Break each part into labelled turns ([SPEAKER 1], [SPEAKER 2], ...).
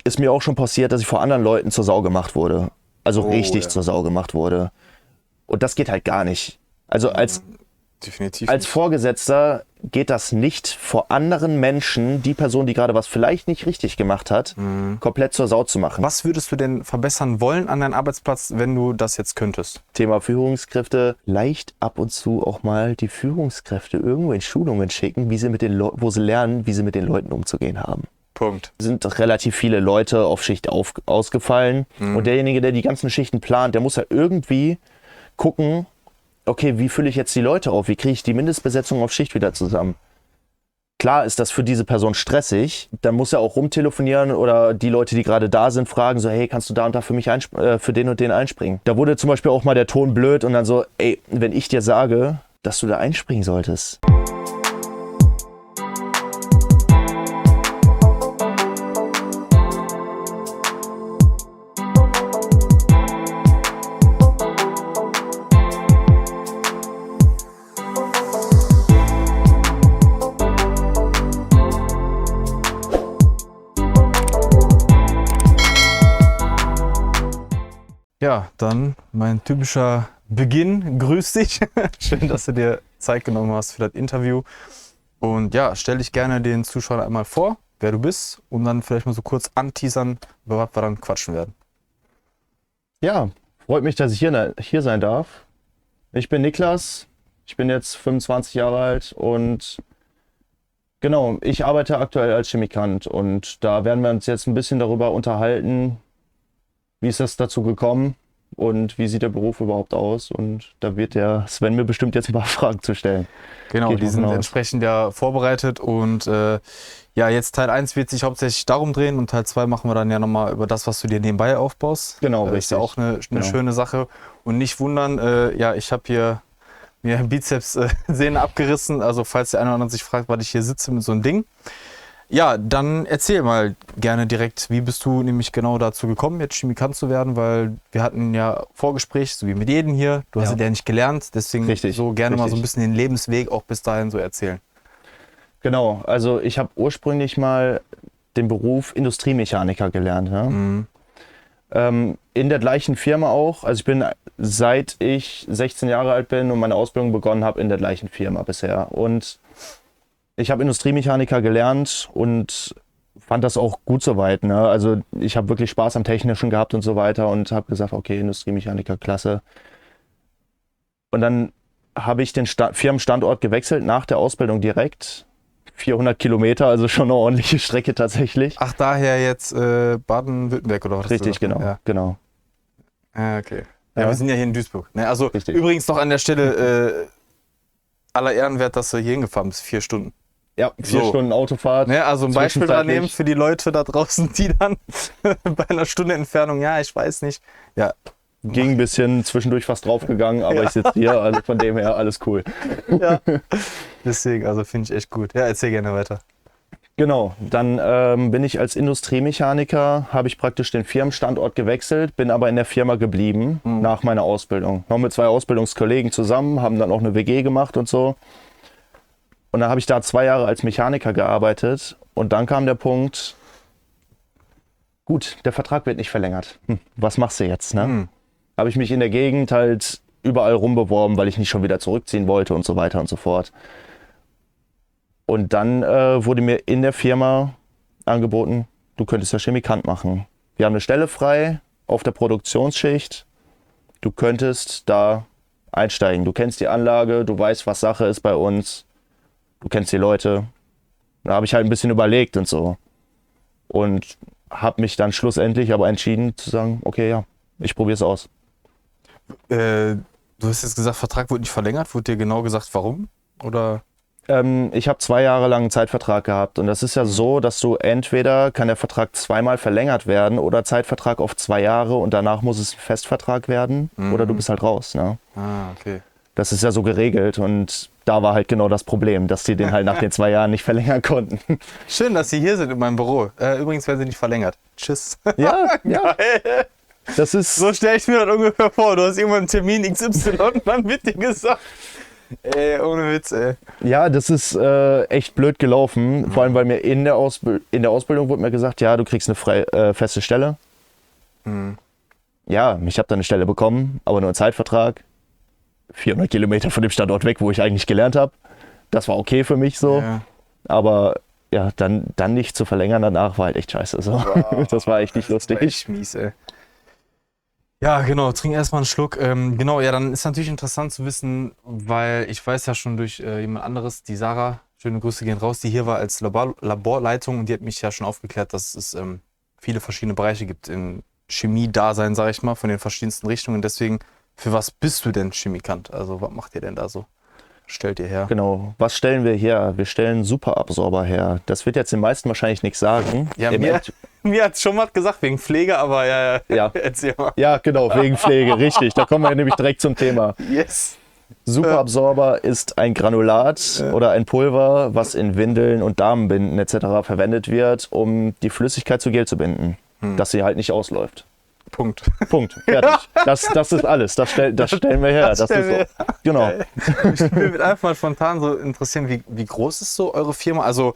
[SPEAKER 1] ist mir auch schon passiert, dass ich vor anderen Leuten zur Sau gemacht wurde. Also richtig zur Sau gemacht wurde. Und das geht halt gar nicht. Also als Vorgesetzter geht das nicht, vor anderen Menschen, die Person, die gerade was vielleicht nicht richtig gemacht hat, komplett zur Sau zu machen.
[SPEAKER 2] Was würdest du denn verbessern wollen an deinem Arbeitsplatz, wenn du das jetzt könntest?
[SPEAKER 1] Thema Führungskräfte. Leicht ab und zu auch mal die Führungskräfte irgendwo in Schulungen schicken, wo sie lernen, wie sie mit den Leuten umzugehen haben.
[SPEAKER 2] Punkt.
[SPEAKER 1] Es sind relativ viele Leute auf Schicht ausgefallen. Und derjenige, der die ganzen Schichten plant, der muss ja irgendwie gucken, okay, wie fülle ich jetzt die Leute auf? Wie kriege ich die Mindestbesetzung auf Schicht wieder zusammen? Klar ist das für diese Person stressig. Dann muss er auch rumtelefonieren oder die Leute, die gerade da sind, fragen so, hey, kannst du da und da für mich für den und den einspringen? Da wurde zum Beispiel auch mal der Ton blöd und dann so, ey, wenn ich dir sage, dass du da einspringen solltest.
[SPEAKER 2] Ja, dann mein typischer Beginn. Grüß dich. Schön, dass du dir Zeit genommen hast für das Interview. Und ja, stell dich gerne den Zuschauern einmal vor, wer du bist, und dann vielleicht mal so kurz anteasern, über was wir dann quatschen werden.
[SPEAKER 1] Ja, freut mich, dass ich hier sein darf. Ich bin Niklas, ich bin jetzt 25 Jahre alt und genau, ich arbeite aktuell als Chemikant und da werden wir uns jetzt ein bisschen darüber unterhalten, wie ist das dazu gekommen und wie sieht der Beruf überhaupt aus? Und da wird der Sven mir bestimmt jetzt ein paar Fragen zu stellen.
[SPEAKER 2] Genau, die sind entsprechend ja vorbereitet und ja, jetzt Teil 1 wird sich hauptsächlich darum drehen und Teil 2 machen wir dann ja nochmal über das, was du dir nebenbei aufbaust.
[SPEAKER 1] Genau,
[SPEAKER 2] richtig. Ist ja auch eine schöne Sache. Und nicht wundern, ja, ich habe hier mir Bizeps-Sehne abgerissen, also falls der eine oder andere sich fragt, was ich hier sitze mit so einem Ding. Ja, dann erzähl mal gerne direkt, wie bist du nämlich genau dazu gekommen, jetzt Chemikant zu werden, weil wir hatten ja Vorgespräch, so wie mit jedem hier, du hast es ja nicht gelernt, deswegen so gerne mal so ein bisschen den Lebensweg auch bis dahin so erzählen.
[SPEAKER 1] Genau, also ich habe ursprünglich mal den Beruf Industriemechaniker gelernt. Ne? In der gleichen Firma auch, also ich bin seit ich 16 Jahre alt bin und meine Ausbildung begonnen habe, in der gleichen Firma bisher. Und ich habe Industriemechaniker gelernt und fand das auch gut soweit. Ne? Also ich habe wirklich Spaß am Technischen gehabt und so weiter und habe gesagt, okay, Industriemechaniker, klasse. Und dann habe ich den Firmenstandort gewechselt nach der Ausbildung direkt. 400 Kilometer, also schon eine ordentliche Strecke tatsächlich.
[SPEAKER 2] Ach, daher jetzt Baden-Württemberg oder was?
[SPEAKER 1] Richtig, genau.
[SPEAKER 2] Ja.
[SPEAKER 1] Genau.
[SPEAKER 2] Okay. Ja, wir sind ja hier in Duisburg. Ne? Also übrigens noch an der Stelle aller Ehrenwert, dass du hier hingefahren bist, 4 Stunden.
[SPEAKER 1] Ja, 4 Stunden Autofahrt.
[SPEAKER 2] Ne, also ein Beispiel dran nehmen für die Leute da draußen, die dann bei einer Stunde Entfernung, ja, ich weiß nicht. Ja.
[SPEAKER 1] Ging ein bisschen zwischendurch fast draufgegangen, aber ich sitze hier, also von dem her alles cool.
[SPEAKER 2] Ja. Deswegen, also finde ich echt gut. Ja, erzähl gerne weiter.
[SPEAKER 1] Genau, dann bin ich als Industriemechaniker, habe ich praktisch den Firmenstandort gewechselt, bin aber in der Firma geblieben nach meiner Ausbildung. Noch mit 2 Ausbildungskollegen zusammen, haben dann auch eine WG gemacht und so. Und dann habe ich da 2 Jahre als Mechaniker gearbeitet und dann kam der Punkt, gut, der Vertrag wird nicht verlängert. Was machst du jetzt? Ne? Habe ich mich in der Gegend halt überall rumbeworben, weil ich nicht schon wieder zurückziehen wollte und so weiter und so fort. Und dann wurde mir in der Firma angeboten, du könntest ja Chemikant machen. Wir haben eine Stelle frei auf der Produktionsschicht. Du könntest da einsteigen. Du kennst die Anlage, du weißt, was Sache ist bei uns. Du kennst die Leute. Da habe ich halt ein bisschen überlegt und so. Und habe mich dann schlussendlich aber entschieden zu sagen, okay, ja, ich probiere es aus.
[SPEAKER 2] Du hast jetzt gesagt, Vertrag wurde nicht verlängert. Wurde dir genau gesagt, warum? Oder?
[SPEAKER 1] Ich habe 2 Jahre lang einen Zeitvertrag gehabt. Und das ist ja so, dass du entweder kann der Vertrag 2-mal verlängert werden oder Zeitvertrag auf 2 Jahre und danach muss es ein Festvertrag werden oder du bist halt raus. Ne?
[SPEAKER 2] Ah, okay.
[SPEAKER 1] Das ist ja so geregelt und da war halt genau das Problem, dass die den halt nach den 2 Jahren nicht verlängern konnten.
[SPEAKER 2] Schön, dass Sie hier sind in meinem Büro. Übrigens werden Sie nicht verlängert. Tschüss.
[SPEAKER 1] Ja, ja. Das ist
[SPEAKER 2] so stelle ich mir das ungefähr vor. Du hast irgendwann einen Termin XY und dann wird dir gesagt, Ey, ohne Witz, ey.
[SPEAKER 1] Ja, das ist echt blöd gelaufen. Vor allem, weil mir in der Ausbildung wurde mir gesagt, ja, du kriegst eine feste Stelle.
[SPEAKER 2] Mhm.
[SPEAKER 1] Ja, ich habe dann eine Stelle bekommen, aber nur einen Zeitvertrag. 400 Kilometer von dem Standort weg, wo ich eigentlich gelernt habe. Das war okay für mich so.
[SPEAKER 2] Ja.
[SPEAKER 1] Aber ja, dann nicht zu verlängern danach war halt echt scheiße. So.
[SPEAKER 2] Wow.
[SPEAKER 1] Das war echt nicht
[SPEAKER 2] Das war
[SPEAKER 1] lustig.
[SPEAKER 2] echt mies, ey. Ja, genau, trink erstmal einen Schluck. Genau, ja, dann ist natürlich interessant zu wissen, weil ich weiß ja schon durch jemand anderes, die Sarah, schöne Grüße gehen raus, die hier war als Laborleitung und die hat mich ja schon aufgeklärt, dass es viele verschiedene Bereiche gibt im Chemie-Dasein, sag ich mal, von den verschiedensten Richtungen. Deswegen, für was bist du denn Chemikant? Also, was macht ihr denn da so? Stellt ihr her?
[SPEAKER 1] Genau. Was stellen wir her? Wir stellen Superabsorber her. Das wird jetzt den meisten wahrscheinlich nichts sagen.
[SPEAKER 2] Ja, mir hat schon mal gesagt, wegen Pflege, aber ja,
[SPEAKER 1] Ja.
[SPEAKER 2] erzähl mal.
[SPEAKER 1] Ja, genau, wegen Pflege, richtig. Da kommen wir nämlich direkt zum Thema.
[SPEAKER 2] Yes.
[SPEAKER 1] Superabsorber ist ein Granulat oder ein Pulver, was in Windeln und Damenbinden etc. verwendet wird, um die Flüssigkeit zu Gel zu binden, dass sie halt nicht ausläuft.
[SPEAKER 2] Punkt.
[SPEAKER 1] Punkt. Fertig. Das ist alles. Das stellen wir her. Das
[SPEAKER 2] stellen
[SPEAKER 1] ist
[SPEAKER 2] wir
[SPEAKER 1] so. Genau.
[SPEAKER 2] Ich würde einfach mal spontan so interessieren, wie groß ist so eure Firma? Also,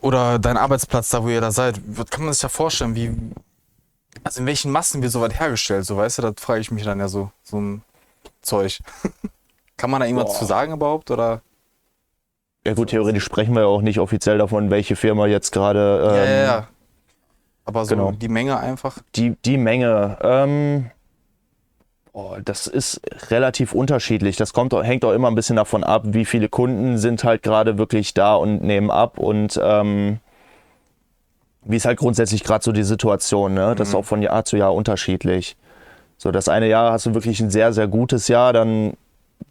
[SPEAKER 2] oder dein Arbeitsplatz, da wo ihr da seid. Kann man sich ja vorstellen, also in welchen Massen wird sowas hergestellt? So, weißt du, da frage ich mich dann ja so ein Zeug. Kann man da irgendwas zu sagen überhaupt? Oder?
[SPEAKER 1] Ja gut, theoretisch sprechen wir ja auch nicht offiziell davon, welche Firma jetzt gerade.
[SPEAKER 2] Ja. Aber so
[SPEAKER 1] genau.
[SPEAKER 2] die Menge einfach.
[SPEAKER 1] Die Menge. Das ist relativ unterschiedlich. Das hängt auch immer ein bisschen davon ab, wie viele Kunden sind halt gerade wirklich da und nehmen ab und wie ist halt grundsätzlich gerade so die Situation. Ne? Das ist auch von Jahr zu Jahr unterschiedlich. So, das eine Jahr hast du wirklich ein sehr, sehr gutes Jahr, dann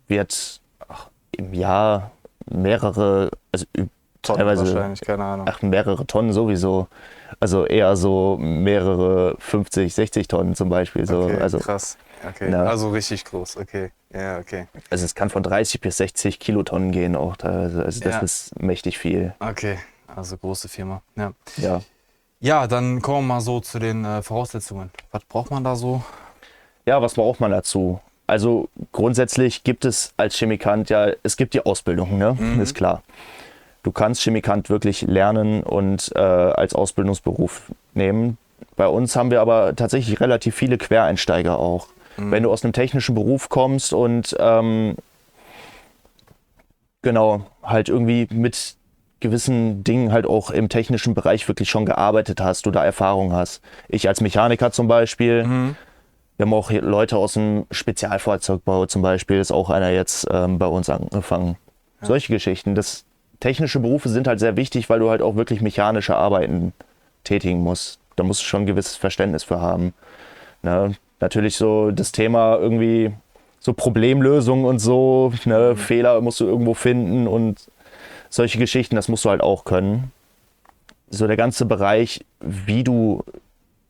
[SPEAKER 1] wird im Jahr mehrere, also
[SPEAKER 2] Tonnen
[SPEAKER 1] teilweise
[SPEAKER 2] wahrscheinlich, keine Ahnung.
[SPEAKER 1] mehrere Tonnen sowieso. Also eher so mehrere 50, 60 Tonnen zum Beispiel. So.
[SPEAKER 2] Okay,
[SPEAKER 1] Also,
[SPEAKER 2] krass. Okay,
[SPEAKER 1] ja.
[SPEAKER 2] also richtig groß, okay. Ja, okay.
[SPEAKER 1] Also es kann von 30 bis 60 Kilotonnen gehen auch teilweise. Also das
[SPEAKER 2] Ja.
[SPEAKER 1] ist mächtig viel.
[SPEAKER 2] Okay, also große Firma. Ja.
[SPEAKER 1] Ja.
[SPEAKER 2] Ja, dann kommen wir mal so zu den Voraussetzungen. Was braucht man da so?
[SPEAKER 1] Ja, was braucht man dazu? Also grundsätzlich gibt es als Chemikant es gibt die Ausbildung, ne? Ist klar. Du kannst Chemikant wirklich lernen und als Ausbildungsberuf nehmen. Bei uns haben wir aber tatsächlich relativ viele Quereinsteiger auch. Wenn du aus einem technischen Beruf kommst und genau, halt irgendwie mit gewissen Dingen halt auch im technischen Bereich wirklich schon gearbeitet hast, du da Erfahrung hast. Ich als Mechaniker zum Beispiel, wir haben auch Leute aus dem Spezialfahrzeugbau zum Beispiel, ist auch einer jetzt bei uns angefangen. Ja. Solche Geschichten. Technische Berufe sind halt sehr wichtig, weil du halt auch wirklich mechanische Arbeiten tätigen musst. Da musst du schon ein gewisses Verständnis für haben. Ne? Natürlich so das Thema irgendwie so Problemlösungen und so, ne? Fehler musst du irgendwo finden und solche Geschichten, das musst du halt auch können. So der ganze Bereich, wie du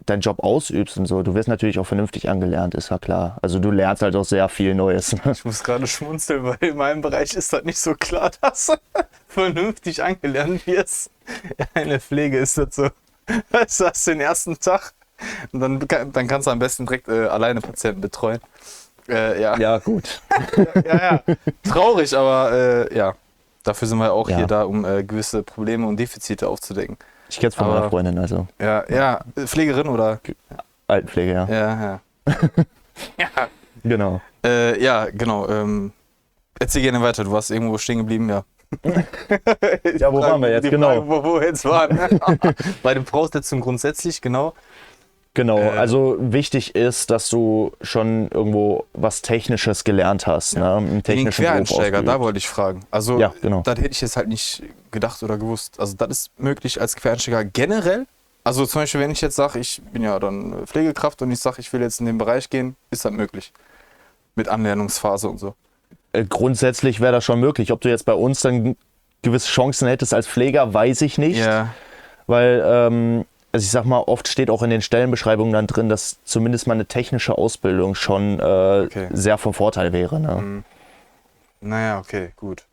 [SPEAKER 1] deinen Job ausübst und so, du wirst natürlich auch vernünftig angelernt, ist ja klar. Also du lernst halt auch sehr viel Neues.
[SPEAKER 2] Ich muss gerade schmunzeln, weil in meinem Bereich ist das nicht so klar, dass du vernünftig angelernt wirst. Ja, in der Pflege ist das so. Du hast den ersten Tag und dann kannst du am besten direkt alleine Patienten betreuen. Ja.
[SPEAKER 1] Ja, gut.
[SPEAKER 2] Ja. Traurig, aber ja. Dafür sind wir auch
[SPEAKER 1] Ja.
[SPEAKER 2] hier da, um gewisse Probleme und Defizite aufzudecken.
[SPEAKER 1] Ich kenne es von meiner Freundin, also
[SPEAKER 2] Ja. Pflegerin oder?
[SPEAKER 1] Altenpflege, ja.
[SPEAKER 2] Ja. Ja.
[SPEAKER 1] Genau.
[SPEAKER 2] Ja, genau. Erzähl gerne weiter. Du warst irgendwo stehen geblieben, ja.
[SPEAKER 1] Ja, wo waren wir jetzt?
[SPEAKER 2] Die
[SPEAKER 1] Genau.
[SPEAKER 2] Frage, wo wir jetzt waren. Bei den Voraussetzungen grundsätzlich, genau.
[SPEAKER 1] Genau, also wichtig ist, dass du schon irgendwo was Technisches gelernt hast. Ne? Einen
[SPEAKER 2] Den
[SPEAKER 1] technischen Beruf
[SPEAKER 2] Quereinsteiger, da
[SPEAKER 1] ausgeübt.
[SPEAKER 2] wollte ich fragen. Also,
[SPEAKER 1] Ja, genau.
[SPEAKER 2] das hätte ich jetzt halt nicht gedacht oder gewusst. Also, das ist möglich als Quereinsteiger generell. Also, zum Beispiel, wenn ich jetzt sage, ich bin ja dann Pflegekraft und ich sage, ich will jetzt in den Bereich gehen, ist das möglich. Mit Anlernungsphase und so.
[SPEAKER 1] Grundsätzlich wäre das schon möglich. Ob du jetzt bei uns dann gewisse Chancen hättest als Pfleger, weiß ich nicht.
[SPEAKER 2] Ja.
[SPEAKER 1] Weil, also ich sag mal, oft steht auch in den Stellenbeschreibungen dann drin, dass zumindest mal eine technische Ausbildung schon sehr vom Vorteil wäre. Ne?
[SPEAKER 2] Naja, okay, gut.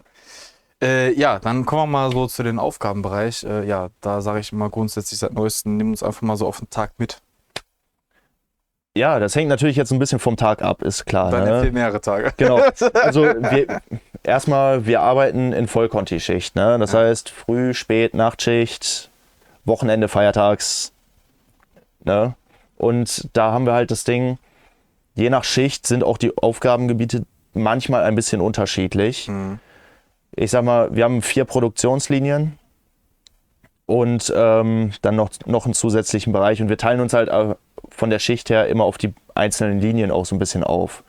[SPEAKER 2] Ja, dann kommen wir mal so zu den Aufgabenbereich. Ja, da sage ich immer grundsätzlich seit Neuestem, nimm uns einfach mal so auf den Tag mit.
[SPEAKER 1] Ja, das hängt natürlich jetzt ein bisschen vom Tag ab, ist klar.
[SPEAKER 2] Dann
[SPEAKER 1] Ne?
[SPEAKER 2] viel mehrere Tage.
[SPEAKER 1] Genau. Also wir arbeiten in Vollkonti-Schicht. Ne? Das heißt Früh-, Spät-, Nachtschicht, Wochenende, Feiertags. Ne? Und da haben wir halt das Ding, je nach Schicht sind auch die Aufgabengebiete manchmal ein bisschen unterschiedlich. Ich sag mal, wir haben 4 Produktionslinien und dann noch einen zusätzlichen Bereich. Und wir teilen uns halt von der Schicht her immer auf die einzelnen Linien auch so ein bisschen auf.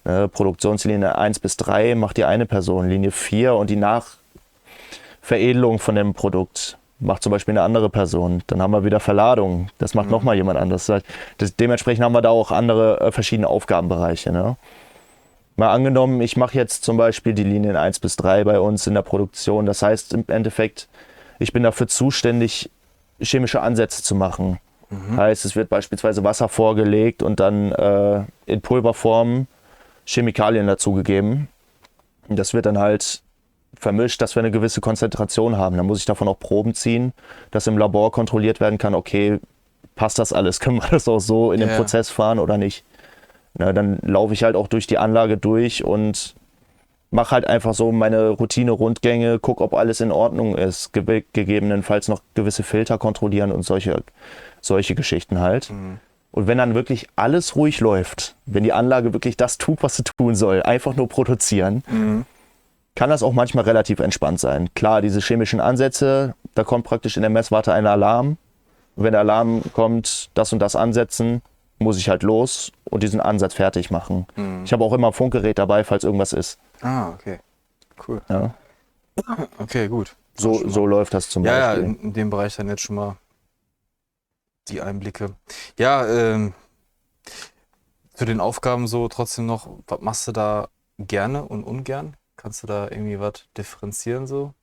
[SPEAKER 1] Produktionslinie 1 bis 3 macht die eine Person, Linie 4 und die Nachveredelung von dem Produkt macht zum Beispiel eine andere Person. Dann haben wir wieder Verladung, das macht nochmal jemand anderes. Dementsprechend haben wir da auch andere verschiedene Aufgabenbereiche. Ne? Mal angenommen, ich mache jetzt zum Beispiel die Linien 1 bis 3 bei uns in der Produktion. Das heißt im Endeffekt, ich bin dafür zuständig, chemische Ansätze zu machen. Heißt, es wird beispielsweise Wasser vorgelegt und dann in Pulverform Chemikalien dazugegeben. Das wird dann halt vermischt, dass wir eine gewisse Konzentration haben. Dann muss ich davon auch Proben ziehen, dass im Labor kontrolliert werden kann, okay, passt das alles? Können wir das auch so in den Prozess fahren oder nicht? Na, dann laufe ich halt auch durch die Anlage durch und mache halt einfach so meine Routine-Rundgänge, gucke, ob alles in Ordnung ist, gegebenenfalls noch gewisse Filter kontrollieren und solche Geschichten halt. Und wenn dann wirklich alles ruhig läuft, wenn die Anlage wirklich das tut, was sie tun soll, einfach nur produzieren, kann das auch manchmal relativ entspannt sein. Klar, diese chemischen Ansätze, da kommt praktisch in der Messwarte ein Alarm. Und wenn der Alarm kommt, das und das ansetzen, muss ich halt los und diesen Ansatz fertig machen. Ich habe auch immer ein Funkgerät dabei, falls irgendwas ist.
[SPEAKER 2] Ah, okay. Cool.
[SPEAKER 1] Ja.
[SPEAKER 2] Okay, gut.
[SPEAKER 1] So läuft das zum
[SPEAKER 2] Ja,
[SPEAKER 1] Beispiel.
[SPEAKER 2] in dem Bereich dann jetzt schon mal die Einblicke. Ja, zu den Aufgaben so trotzdem noch, was machst du da gerne und ungern? Kannst du da irgendwie was differenzieren so?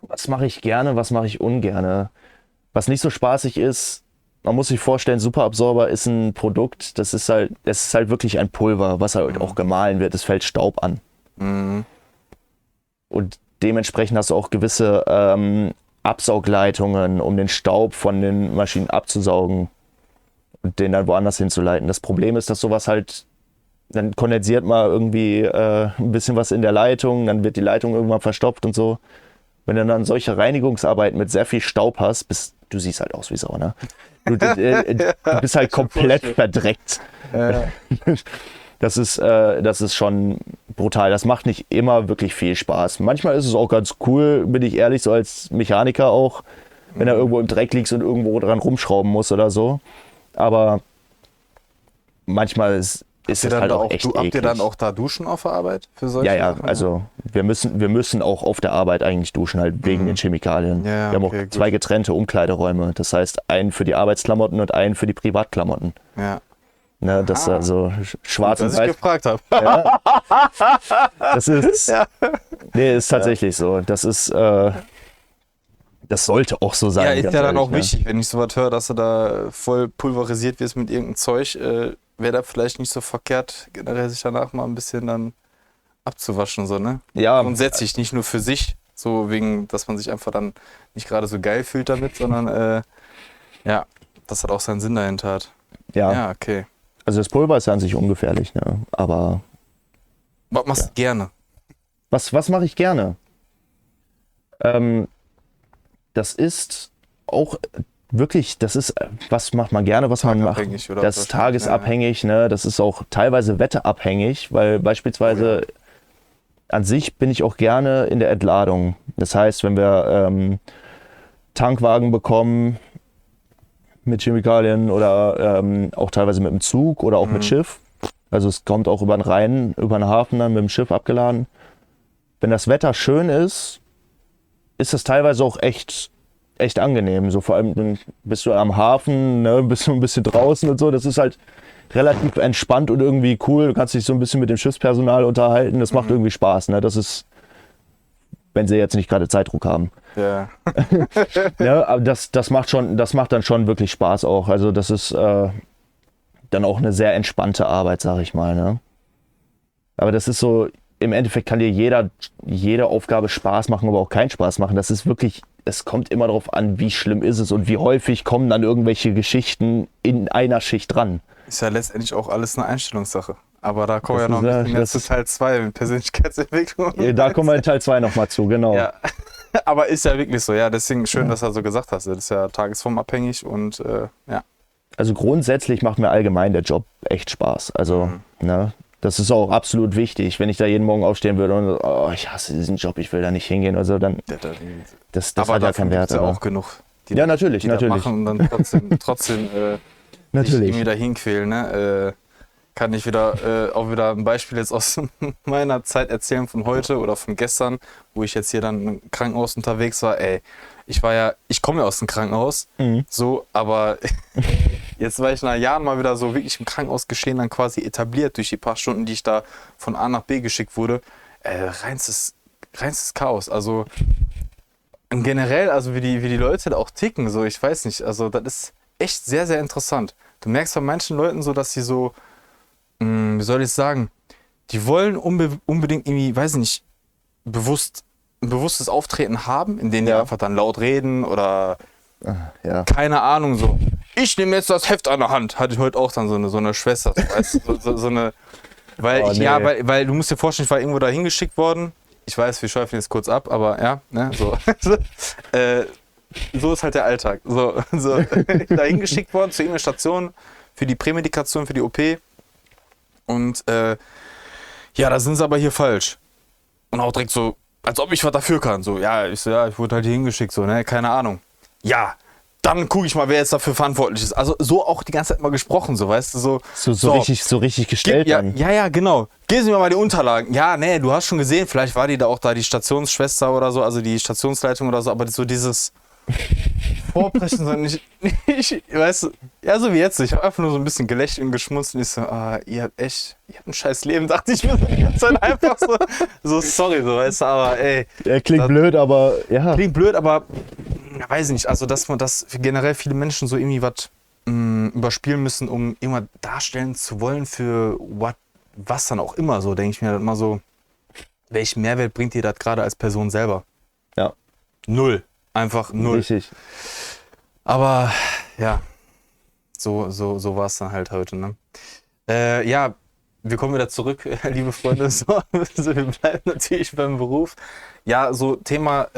[SPEAKER 1] Was mache ich gerne, was mache ich ungerne? Was nicht so spaßig ist, man muss sich vorstellen, Superabsorber ist ein Produkt, es ist halt wirklich ein Pulver, was halt auch gemahlen wird, es fällt Staub an. Und dementsprechend hast du auch gewisse Absaugleitungen, um den Staub von den Maschinen abzusaugen und den dann woanders hinzuleiten. Das Problem ist, dass sowas halt, dann kondensiert mal irgendwie ein bisschen was in der Leitung, dann wird die Leitung irgendwann verstopft und so. Wenn du dann solche Reinigungsarbeiten mit sehr viel Staub hast, du siehst halt aus wie Sau, ne? Du bist halt komplett verdreckt. Das ist schon brutal. Das macht nicht immer wirklich viel Spaß. Manchmal ist es auch ganz cool, bin ich ehrlich, so als Mechaniker auch, wenn er irgendwo im Dreck liegt und irgendwo dran rumschrauben muss oder so. Aber manchmal ist es halt auch echt eklig.
[SPEAKER 2] Habt ihr dann auch da Duschen auf der Arbeit für solche
[SPEAKER 1] Ja,
[SPEAKER 2] Sachen?
[SPEAKER 1] also wir müssen auch auf der Arbeit eigentlich duschen, halt wegen den Chemikalien.
[SPEAKER 2] Ja,
[SPEAKER 1] wir haben
[SPEAKER 2] okay,
[SPEAKER 1] auch 2 getrennte Umkleideräume. Das heißt, einen für die Arbeitsklamotten und einen für die Privatklamotten.
[SPEAKER 2] Ja.
[SPEAKER 1] Ne, das also schwarz und
[SPEAKER 2] Was ich
[SPEAKER 1] weiß.
[SPEAKER 2] gefragt habe.
[SPEAKER 1] Ja. Das ist, nee, ist tatsächlich so. Das ist, das sollte auch so sein.
[SPEAKER 2] Ja, ist
[SPEAKER 1] ganz
[SPEAKER 2] ja dann
[SPEAKER 1] ehrlich,
[SPEAKER 2] auch
[SPEAKER 1] ne?
[SPEAKER 2] wichtig, wenn ich sowas höre, dass du da voll pulverisiert wirst mit irgendeinem Zeug, wäre da vielleicht nicht so verkehrt, generell sich danach mal ein bisschen dann abzuwaschen, so, ne?
[SPEAKER 1] Ja,
[SPEAKER 2] Grundsätzlich, nicht nur für sich, so wegen, dass man sich einfach dann nicht gerade so geil fühlt damit, sondern ja, das hat auch seinen Sinn dahinter hat.
[SPEAKER 1] ja.
[SPEAKER 2] Ja, okay.
[SPEAKER 1] Also das Pulver ist ja an sich ungefährlich, ne? Aber
[SPEAKER 2] Was machst du gerne?
[SPEAKER 1] was mache ich gerne? Das ist auch wirklich, was macht man gerne, was man macht.
[SPEAKER 2] Tagesabhängig, oder?
[SPEAKER 1] Das ist tagesabhängig, ne? Das ist auch teilweise wetterabhängig, weil beispielsweise an sich bin ich auch gerne in der Entladung. Das heißt, wenn wir Tankwagen bekommen mit Chemikalien oder auch teilweise mit dem Zug oder auch mit Schiff. Also es kommt auch über den Rhein, über den Hafen dann mit dem Schiff abgeladen. Wenn das Wetter schön ist das teilweise auch echt angenehm. So vor allem dann bist du am Hafen, ne, bist du ein bisschen draußen und so. Das ist halt relativ entspannt und irgendwie cool. Du kannst dich so ein bisschen mit dem Schiffspersonal unterhalten. Das macht irgendwie Spaß. Ne? Das ist, wenn sie jetzt nicht gerade Zeitdruck haben.
[SPEAKER 2] Ja.
[SPEAKER 1] Ja, aber das macht dann schon wirklich Spaß auch. Also das ist dann auch eine sehr entspannte Arbeit, sag ich mal. Ne? Aber das ist so, im Endeffekt kann dir jede Aufgabe Spaß machen, aber auch keinen Spaß machen. Das ist wirklich es kommt immer darauf an, wie schlimm ist es und wie häufig kommen dann irgendwelche Geschichten in einer Schicht dran.
[SPEAKER 2] Ist ja letztendlich auch alles eine Einstellungssache. Aber da kommen
[SPEAKER 1] Das
[SPEAKER 2] wir ja noch
[SPEAKER 1] ist,
[SPEAKER 2] ein bisschen mehr zu Teil 2 mit Persönlichkeitsentwicklung.
[SPEAKER 1] Da kommen wir in Teil 2 nochmal zu, genau.
[SPEAKER 2] Ja. Aber ist ja wirklich so, ja. Deswegen schön, dass du so gesagt hast. Das ist ja tagesformabhängig und ja.
[SPEAKER 1] Also grundsätzlich macht mir allgemein der Job echt Spaß. Also, ne, das ist auch absolut wichtig. Wenn ich da jeden Morgen aufstehen würde und oh, ich hasse diesen Job, ich will da nicht hingehen, also dann das
[SPEAKER 2] aber
[SPEAKER 1] hat ja keinen Wert.
[SPEAKER 2] Ja
[SPEAKER 1] Aber
[SPEAKER 2] auch genug. Die,
[SPEAKER 1] ja, natürlich,
[SPEAKER 2] die
[SPEAKER 1] natürlich.
[SPEAKER 2] Das machen und dann trotzdem sich irgendwie dahin quälen. Ne? Kann ich auch wieder ein Beispiel jetzt aus meiner Zeit erzählen von heute oder von gestern, wo ich jetzt hier dann im Krankenhaus unterwegs war. Ey, ich komme ja aus dem Krankenhaus, so, aber jetzt war ich nach Jahren mal wieder so wirklich im Krankenhausgeschehen dann quasi etabliert durch die paar Stunden, die ich da von A nach B geschickt wurde. Reinstes Chaos. Also generell, also wie die Leute da auch ticken, so, ich weiß nicht, also das ist echt sehr, sehr interessant. Du merkst bei manchen Leuten so, dass sie so, wie soll ich sagen, die wollen unbedingt irgendwie, weiß ich nicht, ein bewusstes Auftreten haben, in denen die einfach dann laut reden oder keine Ahnung, so. Ich nehme jetzt das Heft an der Hand. Hatte ich heute auch dann so eine Schwester, weißt du, so eine, weil weil du musst dir vorstellen, ich war irgendwo da hingeschickt worden. Ich weiß, wir schweifen jetzt kurz ab, aber ja, ne, so. So ist halt der Alltag. So da hingeschickt worden zu irgendeiner Station für die Prämedikation, für die OP. Und ja, da sind sie aber hier falsch. Und auch direkt so, als ob ich was dafür kann. So, ich wurde halt hier hingeschickt, so, ne, keine Ahnung. Ja, dann gucke ich mal, wer jetzt dafür verantwortlich ist. Also so auch die ganze Zeit mal gesprochen, so, weißt du,
[SPEAKER 1] so richtig gestellt dann.
[SPEAKER 2] Ja, genau. Geben Sie mir mal die Unterlagen. Ja, nee, du hast schon gesehen, vielleicht war die da auch da, die Stationsschwester oder so, also die Stationsleitung oder so, aber so dieses Vorbrechen, sondern nicht, weißt du, ja, so wie jetzt. Ich habe einfach nur so ein bisschen gelächelt und geschmunzelt und ich so, ihr habt ein scheiß Leben, dachte ich mir die ganze Zeit einfach so sorry, so, weißt du, aber ey.
[SPEAKER 1] Ja, klingt blöd, aber ja.
[SPEAKER 2] Klingt blöd, aber weiß ich nicht, also dass generell viele Menschen so irgendwie was überspielen müssen, um irgendwas darstellen zu wollen für was dann auch immer, so denke ich mir dann immer so, welchen Mehrwert bringt dir das gerade als Person selber?
[SPEAKER 1] Ja.
[SPEAKER 2] Null. Einfach null.
[SPEAKER 1] Richtig.
[SPEAKER 2] Aber ja, so war es dann halt heute, ne? Ja, wir kommen wieder zurück, liebe Freunde. So, wir bleiben natürlich beim Beruf. Ja, so Thema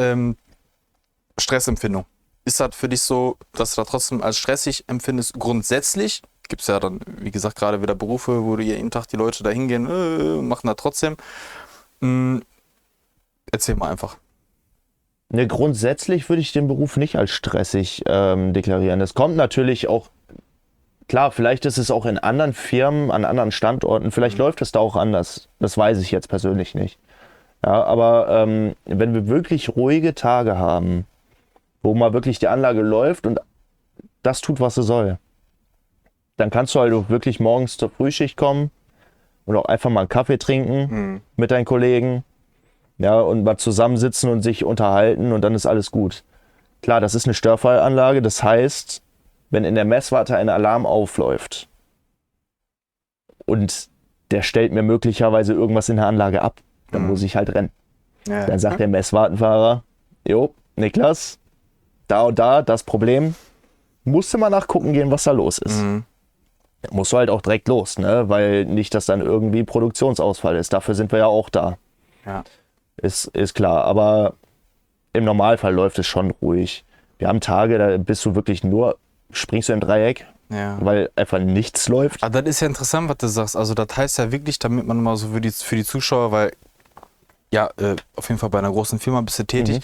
[SPEAKER 2] Stressempfindung. Ist das für dich so, dass du da trotzdem als stressig empfindest? Grundsätzlich gibt es ja dann, wie gesagt, gerade wieder Berufe, wo jeden Tag die Leute da hingehen, machen da trotzdem. Erzähl mal einfach.
[SPEAKER 1] Ne, grundsätzlich würde ich den Beruf nicht als stressig deklarieren. Es kommt natürlich auch, klar, vielleicht ist es auch in anderen Firmen, an anderen Standorten, vielleicht läuft es da auch anders. Das weiß ich jetzt persönlich nicht. Ja, aber wenn wir wirklich ruhige Tage haben, wo mal wirklich die Anlage läuft und das tut, was sie soll, dann kannst du halt auch wirklich morgens zur Frühschicht kommen und auch einfach mal einen Kaffee trinken mit deinen Kollegen. Ja, und mal zusammensitzen und sich unterhalten und dann ist alles gut. Klar, das ist eine Störfallanlage, das heißt, wenn in der Messwarte ein Alarm aufläuft und der stellt mir möglicherweise irgendwas in der Anlage ab, dann muss ich halt rennen. Ja. Dann sagt der Messwartenfahrer, jo, Niklas, da und da, das Problem, musst du mal nachgucken gehen, was da los ist. Da musst du halt auch direkt los, ne? Weil nicht, dass dann irgendwie Produktionsausfall ist. Dafür sind wir ja auch da.
[SPEAKER 2] Ja.
[SPEAKER 1] Ist klar, aber im Normalfall läuft es schon ruhig. Wir haben Tage, da bist du wirklich springst du im Dreieck, weil einfach nichts läuft.
[SPEAKER 2] Aber das ist ja interessant, was du sagst. Also das heißt ja wirklich, damit man mal so für die Zuschauer, weil ja, auf jeden Fall bei einer großen Firma bist du tätig.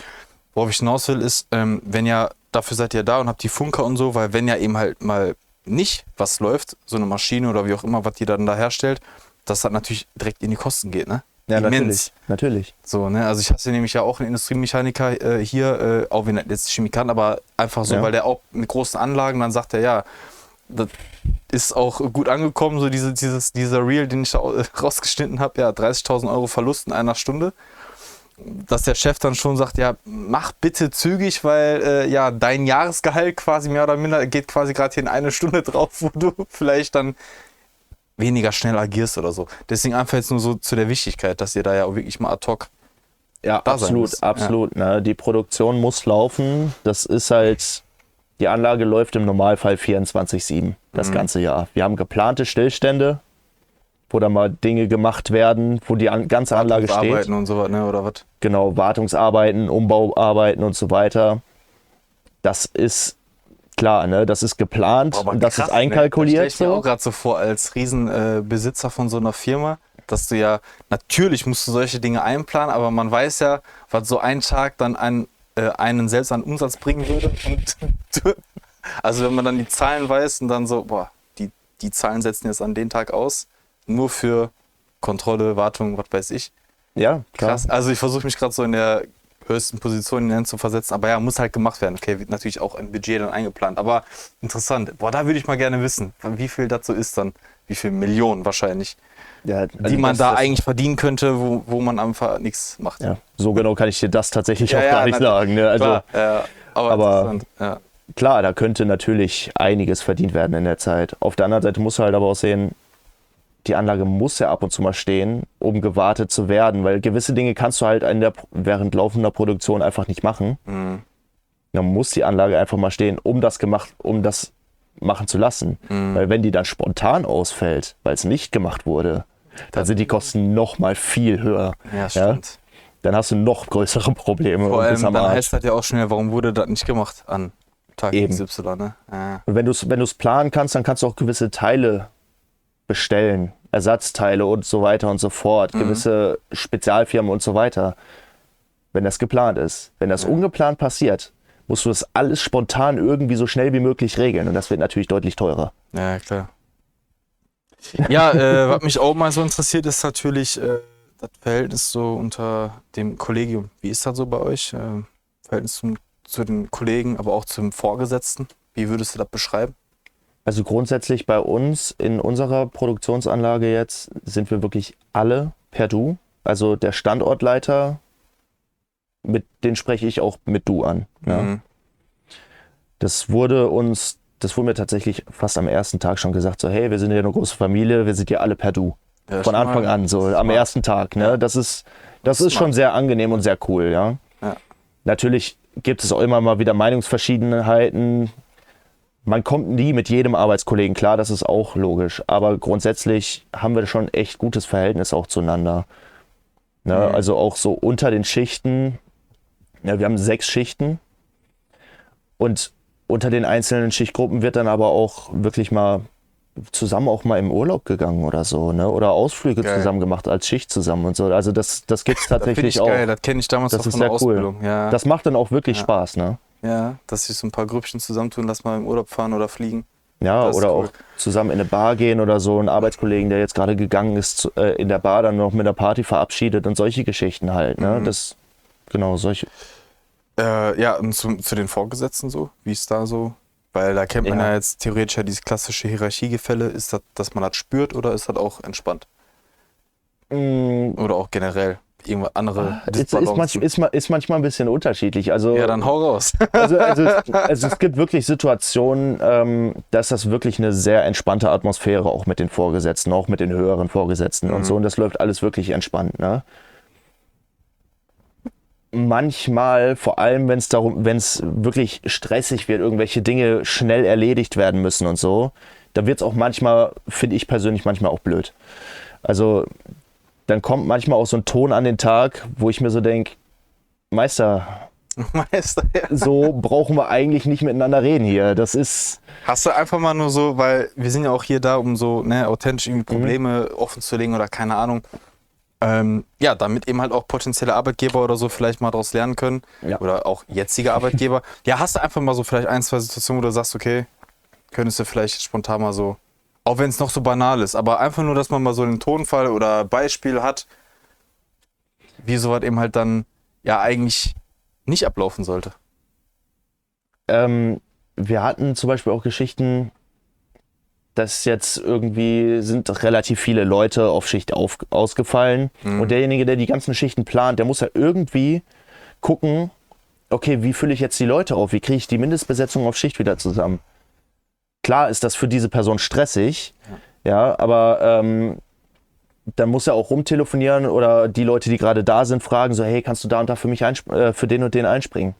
[SPEAKER 2] Worauf ich hinaus will, ist, wenn ja, dafür seid ihr da und habt die Funker und so, weil wenn ja eben halt mal nicht was läuft, so eine Maschine oder wie auch immer, was die dann da herstellt, dass das natürlich direkt in die Kosten geht, ne?
[SPEAKER 1] Ja,
[SPEAKER 2] immens.
[SPEAKER 1] Natürlich.
[SPEAKER 2] So, ne? Also ich hatte nämlich ja auch einen Industriemechaniker hier, auch wenn er jetzt Chemikant, aber einfach so, weil der auch mit großen Anlagen, dann sagt er, ja, das ist auch gut angekommen, so dieser Reel, den ich da rausgeschnitten habe, ja, 30.000 Euro Verlust in einer Stunde. Dass der Chef dann schon sagt, ja, mach bitte zügig, weil ja, dein Jahresgehalt quasi mehr oder minder geht quasi gerade hier in eine Stunde drauf, wo du vielleicht dann weniger schnell agierst oder so. Deswegen einfach jetzt nur so zu der Wichtigkeit, dass ihr da ja auch wirklich mal ad hoc
[SPEAKER 1] Ja,
[SPEAKER 2] da sein
[SPEAKER 1] absolut,
[SPEAKER 2] muss.
[SPEAKER 1] absolut. Ne? Die Produktion muss laufen. Das ist halt, die Anlage läuft im Normalfall 24/7 das ganze Jahr. Wir haben geplante Stillstände, wo dann mal Dinge gemacht werden, wo die ganze Anlage steht.
[SPEAKER 2] Arbeiten und so was, ne, oder was?
[SPEAKER 1] Genau, Wartungsarbeiten, Umbauarbeiten und so weiter. Das ist klar, ne? Das ist geplant
[SPEAKER 2] Aber
[SPEAKER 1] und das
[SPEAKER 2] krass,
[SPEAKER 1] ist einkalkuliert.
[SPEAKER 2] Ne? Das stell ich mir
[SPEAKER 1] So.
[SPEAKER 2] auch gerade so vor, als Riesenbesitzer von so einer Firma, dass du ja, natürlich musst du solche Dinge einplanen, aber man weiß ja, was so ein Tag dann einen selbst an Umsatz bringen würde. Und also wenn man dann die Zahlen weiß und dann so, boah, die Zahlen setzen jetzt an den Tag aus, nur für Kontrolle, Wartung, was weiß ich.
[SPEAKER 1] Ja, klar.
[SPEAKER 2] Krass. Also ich versuche mich gerade so in der höchsten Position zu versetzen, aber ja, muss halt gemacht werden. Okay, wird natürlich auch ein Budget dann eingeplant, aber interessant. Boah, da würde ich mal gerne wissen, wie viel das so ist dann. Wie viel Millionen wahrscheinlich,
[SPEAKER 1] Ja, also
[SPEAKER 2] die man da eigentlich verdienen könnte, wo man einfach nichts macht.
[SPEAKER 1] Ja, so genau kann ich dir das tatsächlich
[SPEAKER 2] Ja,
[SPEAKER 1] auch
[SPEAKER 2] ja,
[SPEAKER 1] gar nicht sagen. Ne? Also
[SPEAKER 2] Klar, ja, aber interessant. Ja.
[SPEAKER 1] klar, da könnte natürlich einiges verdient werden in der Zeit. Auf der anderen Seite musst du halt aber auch sehen, die Anlage muss ja ab und zu mal stehen, um gewartet zu werden, weil gewisse Dinge kannst du halt während laufender Produktion einfach nicht machen.
[SPEAKER 2] Mhm.
[SPEAKER 1] Dann muss die Anlage einfach mal stehen, um das machen zu lassen. Weil wenn die dann spontan ausfällt, weil es nicht gemacht wurde, dann sind die Kosten noch mal viel höher.
[SPEAKER 2] Ja, stimmt.
[SPEAKER 1] Dann hast du noch größere Probleme.
[SPEAKER 2] Vor
[SPEAKER 1] und bist
[SPEAKER 2] allem,
[SPEAKER 1] am
[SPEAKER 2] dann
[SPEAKER 1] Arsch.
[SPEAKER 2] heißt das ja auch schnell, warum wurde das nicht gemacht an Tag
[SPEAKER 1] Eben.
[SPEAKER 2] XY, ne? Ja.
[SPEAKER 1] Und wenn du es planen kannst, dann kannst du auch gewisse Teile bestellen, Ersatzteile und so weiter und so fort, gewisse Spezialfirmen und so weiter, wenn das geplant ist. Wenn das ungeplant passiert, musst du das alles spontan irgendwie so schnell wie möglich regeln und das wird natürlich deutlich teurer.
[SPEAKER 2] Ja, klar. Ja, was mich auch mal so interessiert, ist natürlich das Verhältnis so unter dem Kollegium. Wie ist das so bei euch? Verhältnis zu den Kollegen, aber auch zum Vorgesetzten. Wie würdest du das beschreiben?
[SPEAKER 1] Also grundsätzlich bei uns in unserer Produktionsanlage jetzt sind wir wirklich alle per Du. Also der Standortleiter, mit den spreche ich auch mit Du an. Ja.
[SPEAKER 2] Mhm.
[SPEAKER 1] Das wurde mir tatsächlich fast am ersten Tag schon gesagt, so hey, wir sind ja eine große Familie, wir sind ja alle per Du.
[SPEAKER 2] Ja,
[SPEAKER 1] Von
[SPEAKER 2] schon
[SPEAKER 1] Anfang
[SPEAKER 2] mal
[SPEAKER 1] an, so am
[SPEAKER 2] smart.
[SPEAKER 1] ersten Tag. Ne?
[SPEAKER 2] Ja.
[SPEAKER 1] Das ist schon sehr angenehm und sehr cool, ja.
[SPEAKER 2] Ja.
[SPEAKER 1] Natürlich gibt es auch immer mal wieder Meinungsverschiedenheiten. Man kommt nie mit jedem Arbeitskollegen klar, das ist auch logisch. Aber grundsätzlich haben wir schon echt gutes Verhältnis auch zueinander. Ne? Also auch so unter den Schichten. Ja, wir haben 6 Schichten. Und unter den einzelnen Schichtgruppen wird dann aber auch wirklich mal zusammen auch mal im Urlaub gegangen oder so. Ne? Oder Ausflüge
[SPEAKER 2] Geil.
[SPEAKER 1] zusammen gemacht als Schicht zusammen und so. Also das gibt es
[SPEAKER 2] Das finde
[SPEAKER 1] tatsächlich
[SPEAKER 2] ich
[SPEAKER 1] auch.
[SPEAKER 2] geil, das kenne ich damals
[SPEAKER 1] Das
[SPEAKER 2] auch
[SPEAKER 1] ist
[SPEAKER 2] von der
[SPEAKER 1] sehr
[SPEAKER 2] Ausbildung.
[SPEAKER 1] cool.
[SPEAKER 2] Ja.
[SPEAKER 1] Das macht dann auch wirklich Spaß, ne?
[SPEAKER 2] Ja, dass sich so ein paar Grüppchen zusammentun, lass mal im Urlaub fahren oder fliegen.
[SPEAKER 1] Ja,
[SPEAKER 2] Das ist
[SPEAKER 1] oder
[SPEAKER 2] cool.
[SPEAKER 1] auch zusammen in eine Bar gehen oder so. Ein Arbeitskollegen, der jetzt gerade gegangen ist, in der Bar dann noch mit einer Party verabschiedet und solche Geschichten halt. Ne? Genau, solche.
[SPEAKER 2] Ja, und zu den Vorgesetzten so, wie ist da so? Weil da kennt man
[SPEAKER 1] Ja.
[SPEAKER 2] ja jetzt theoretisch ja dieses klassische Hierarchiegefälle. Ist das, dass man das spürt oder ist das auch entspannt? Oder auch generell irgendwas andere Disbalancen?
[SPEAKER 1] Ist manchmal ein bisschen unterschiedlich. Also,
[SPEAKER 2] Ja, dann hau raus.
[SPEAKER 1] also es gibt wirklich Situationen, da ist das wirklich eine sehr entspannte Atmosphäre, auch mit den Vorgesetzten, auch mit den höheren Vorgesetzten und so. Und das läuft alles wirklich entspannt. Ne? Manchmal, vor allem wenn es wirklich stressig wird, irgendwelche Dinge schnell erledigt werden müssen und so, da wird es auch manchmal, finde ich persönlich, manchmal auch blöd. Also dann kommt manchmal auch so ein Ton an den Tag, wo ich mir so denke, Meister,
[SPEAKER 2] Meister, ja.
[SPEAKER 1] so brauchen wir eigentlich nicht miteinander reden hier. Das ist,
[SPEAKER 2] Hast du einfach mal nur so, weil wir sind ja auch hier da, um so authentisch irgendwie Probleme offen zu legen oder keine Ahnung. Ja, damit eben halt auch potenzielle Arbeitgeber oder so vielleicht mal daraus lernen können.
[SPEAKER 1] Ja.
[SPEAKER 2] Oder auch jetzige Arbeitgeber. Ja, hast du einfach mal so vielleicht 1, 2 Situationen, wo du sagst, okay, könntest du vielleicht spontan mal so, auch wenn es noch so banal ist, aber einfach nur, dass man mal so einen Tonfall oder Beispiel hat, wie sowas eben halt dann ja eigentlich nicht ablaufen sollte.
[SPEAKER 1] wir hatten zum Beispiel auch Geschichten, dass jetzt irgendwie sind relativ viele Leute auf Schicht ausgefallen und derjenige, der die ganzen Schichten plant, der muss ja irgendwie gucken, okay, wie fülle ich jetzt die Leute auf, wie kriege ich die Mindestbesetzung auf Schicht wieder zusammen. Klar ist das für diese Person stressig, ja, aber dann muss er auch rumtelefonieren oder die Leute, die gerade da sind, fragen so, hey, kannst du da und da für mich für den und den einspringen?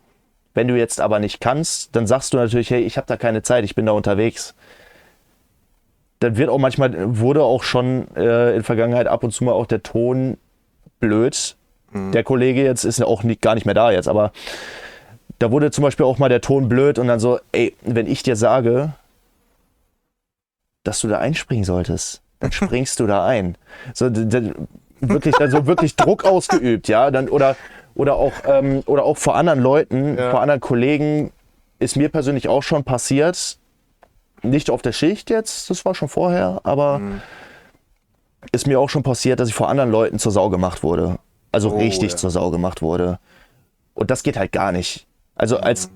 [SPEAKER 1] Wenn du jetzt aber nicht kannst, dann sagst du natürlich, hey, ich habe da keine Zeit, ich bin da unterwegs. Dann wurde auch schon in Vergangenheit ab und zu mal auch der Ton blöd. Der Kollege jetzt ist ja auch gar nicht mehr da jetzt, aber da wurde zum Beispiel auch mal der Ton blöd und dann so, ey, wenn ich dir sage, dass du da einspringen solltest, dann springst du da ein. So, wirklich Druck ausgeübt, ja, dann oder auch vor anderen Leuten, vor anderen Kollegen ist mir persönlich auch schon passiert. Nicht auf der Schicht jetzt, das war schon vorher, aber ist mir auch schon passiert, dass ich vor anderen Leuten zur Sau gemacht wurde. Also richtig zur Sau gemacht wurde. Und das geht halt gar nicht. Also als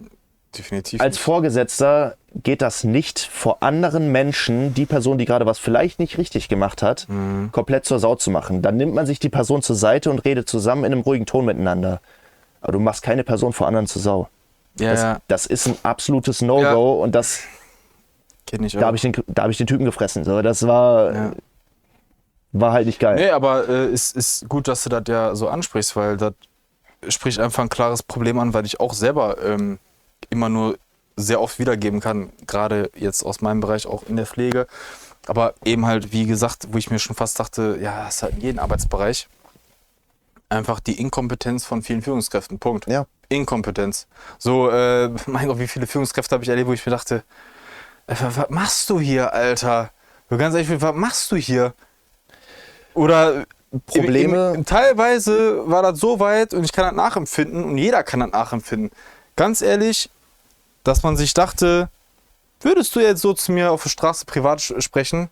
[SPEAKER 1] Vorgesetzter geht das nicht vor anderen Menschen, die Person, die gerade was vielleicht nicht richtig gemacht hat, komplett zur Sau zu machen. Dann nimmt man sich die Person zur Seite und redet zusammen in einem ruhigen Ton miteinander. Aber du machst keine Person vor anderen zur Sau. Das ist ein absolutes No-Go und das...
[SPEAKER 2] Geht nicht,
[SPEAKER 1] da habe ich den Typen gefressen. So, das war halt nicht geil.
[SPEAKER 2] Nee, aber ist gut, dass du das ja so ansprichst, weil das spricht einfach ein klares Problem an, weil ich auch selber immer nur sehr oft wiedergeben kann, gerade jetzt aus meinem Bereich auch in der Pflege. Aber eben halt, wie gesagt, wo ich mir schon fast dachte, ja, das ist halt in jedem Arbeitsbereich. Einfach die Inkompetenz von vielen Führungskräften. Punkt.
[SPEAKER 1] Ja.
[SPEAKER 2] Inkompetenz. So, mein Gott, wie viele Führungskräfte habe ich erlebt, wo ich mir dachte, was machst du hier, Alter? So ganz ehrlich, was machst du hier? Oder
[SPEAKER 1] Probleme.
[SPEAKER 2] Teilweise war das so weit und ich kann das nachempfinden und jeder kann das nachempfinden. Ganz ehrlich, dass man sich dachte, würdest du jetzt so zu mir auf der Straße privat sprechen,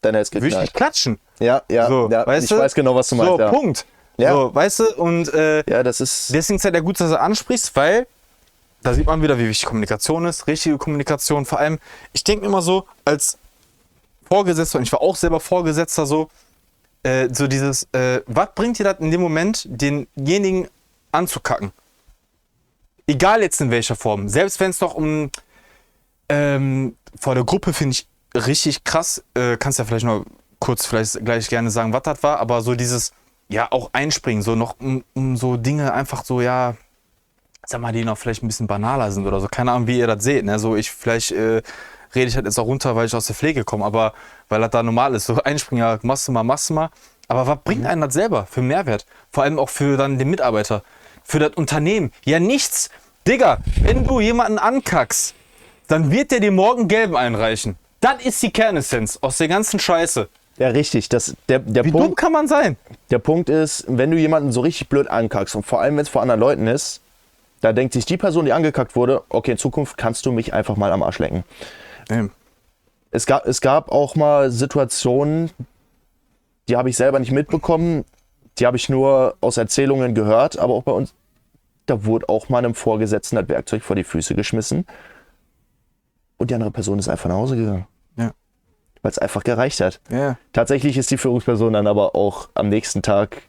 [SPEAKER 1] dann hätte
[SPEAKER 2] würde ich nicht klatschen.
[SPEAKER 1] Ja,
[SPEAKER 2] so,
[SPEAKER 1] ich weiß genau, was du meinst.
[SPEAKER 2] So, Punkt.
[SPEAKER 1] Ja.
[SPEAKER 2] So, weißt du, und
[SPEAKER 1] das ist...
[SPEAKER 2] deswegen ist halt ja gut, dass du ansprichst, weil da sieht man wieder, wie wichtig Kommunikation ist, richtige Kommunikation. Vor allem, ich denke immer so, als Vorgesetzter, und ich war auch selber Vorgesetzter, so dieses, was bringt dir das in dem Moment, denjenigen anzukacken? Egal jetzt in welcher Form. Selbst wenn es noch vor der Gruppe, finde ich richtig krass, kannst ja vielleicht noch kurz gleich gerne sagen, was das war, aber so dieses, ja, auch einspringen, so noch um so Dinge einfach so, ja, sag mal, die noch vielleicht ein bisschen banaler sind oder so. Keine Ahnung, wie ihr das seht. Ne? So, vielleicht rede ich halt jetzt auch runter, weil ich aus der Pflege komme, aber weil das da normal ist. So einspringen, ja, machst du mal. Aber was bringt einen das selber für Mehrwert? Vor allem auch für dann den Mitarbeiter, für das Unternehmen. Ja, nichts. Digga, wenn du jemanden ankackst, dann wird der dir morgen Gelb einreichen. Das ist die Kernessenz aus der ganzen Scheiße.
[SPEAKER 1] Ja, richtig.
[SPEAKER 2] Wie dumm kann man sein?
[SPEAKER 1] Der Punkt ist, wenn du jemanden so richtig blöd ankackst und vor allem, wenn es vor anderen Leuten ist, da denkt sich die Person, die angekackt wurde, okay, in Zukunft kannst du mich einfach mal am Arsch lecken.
[SPEAKER 2] Nee.
[SPEAKER 1] Es gab auch mal Situationen, die habe ich selber nicht mitbekommen, die habe ich nur aus Erzählungen gehört, aber auch bei uns, da wurde auch mal einem Vorgesetzten das Werkzeug vor die Füße geschmissen und die andere Person ist einfach nach Hause gegangen.
[SPEAKER 2] Ja.
[SPEAKER 1] Weil es einfach gereicht hat.
[SPEAKER 2] Ja.
[SPEAKER 1] Tatsächlich ist die Führungsperson dann aber auch am nächsten Tag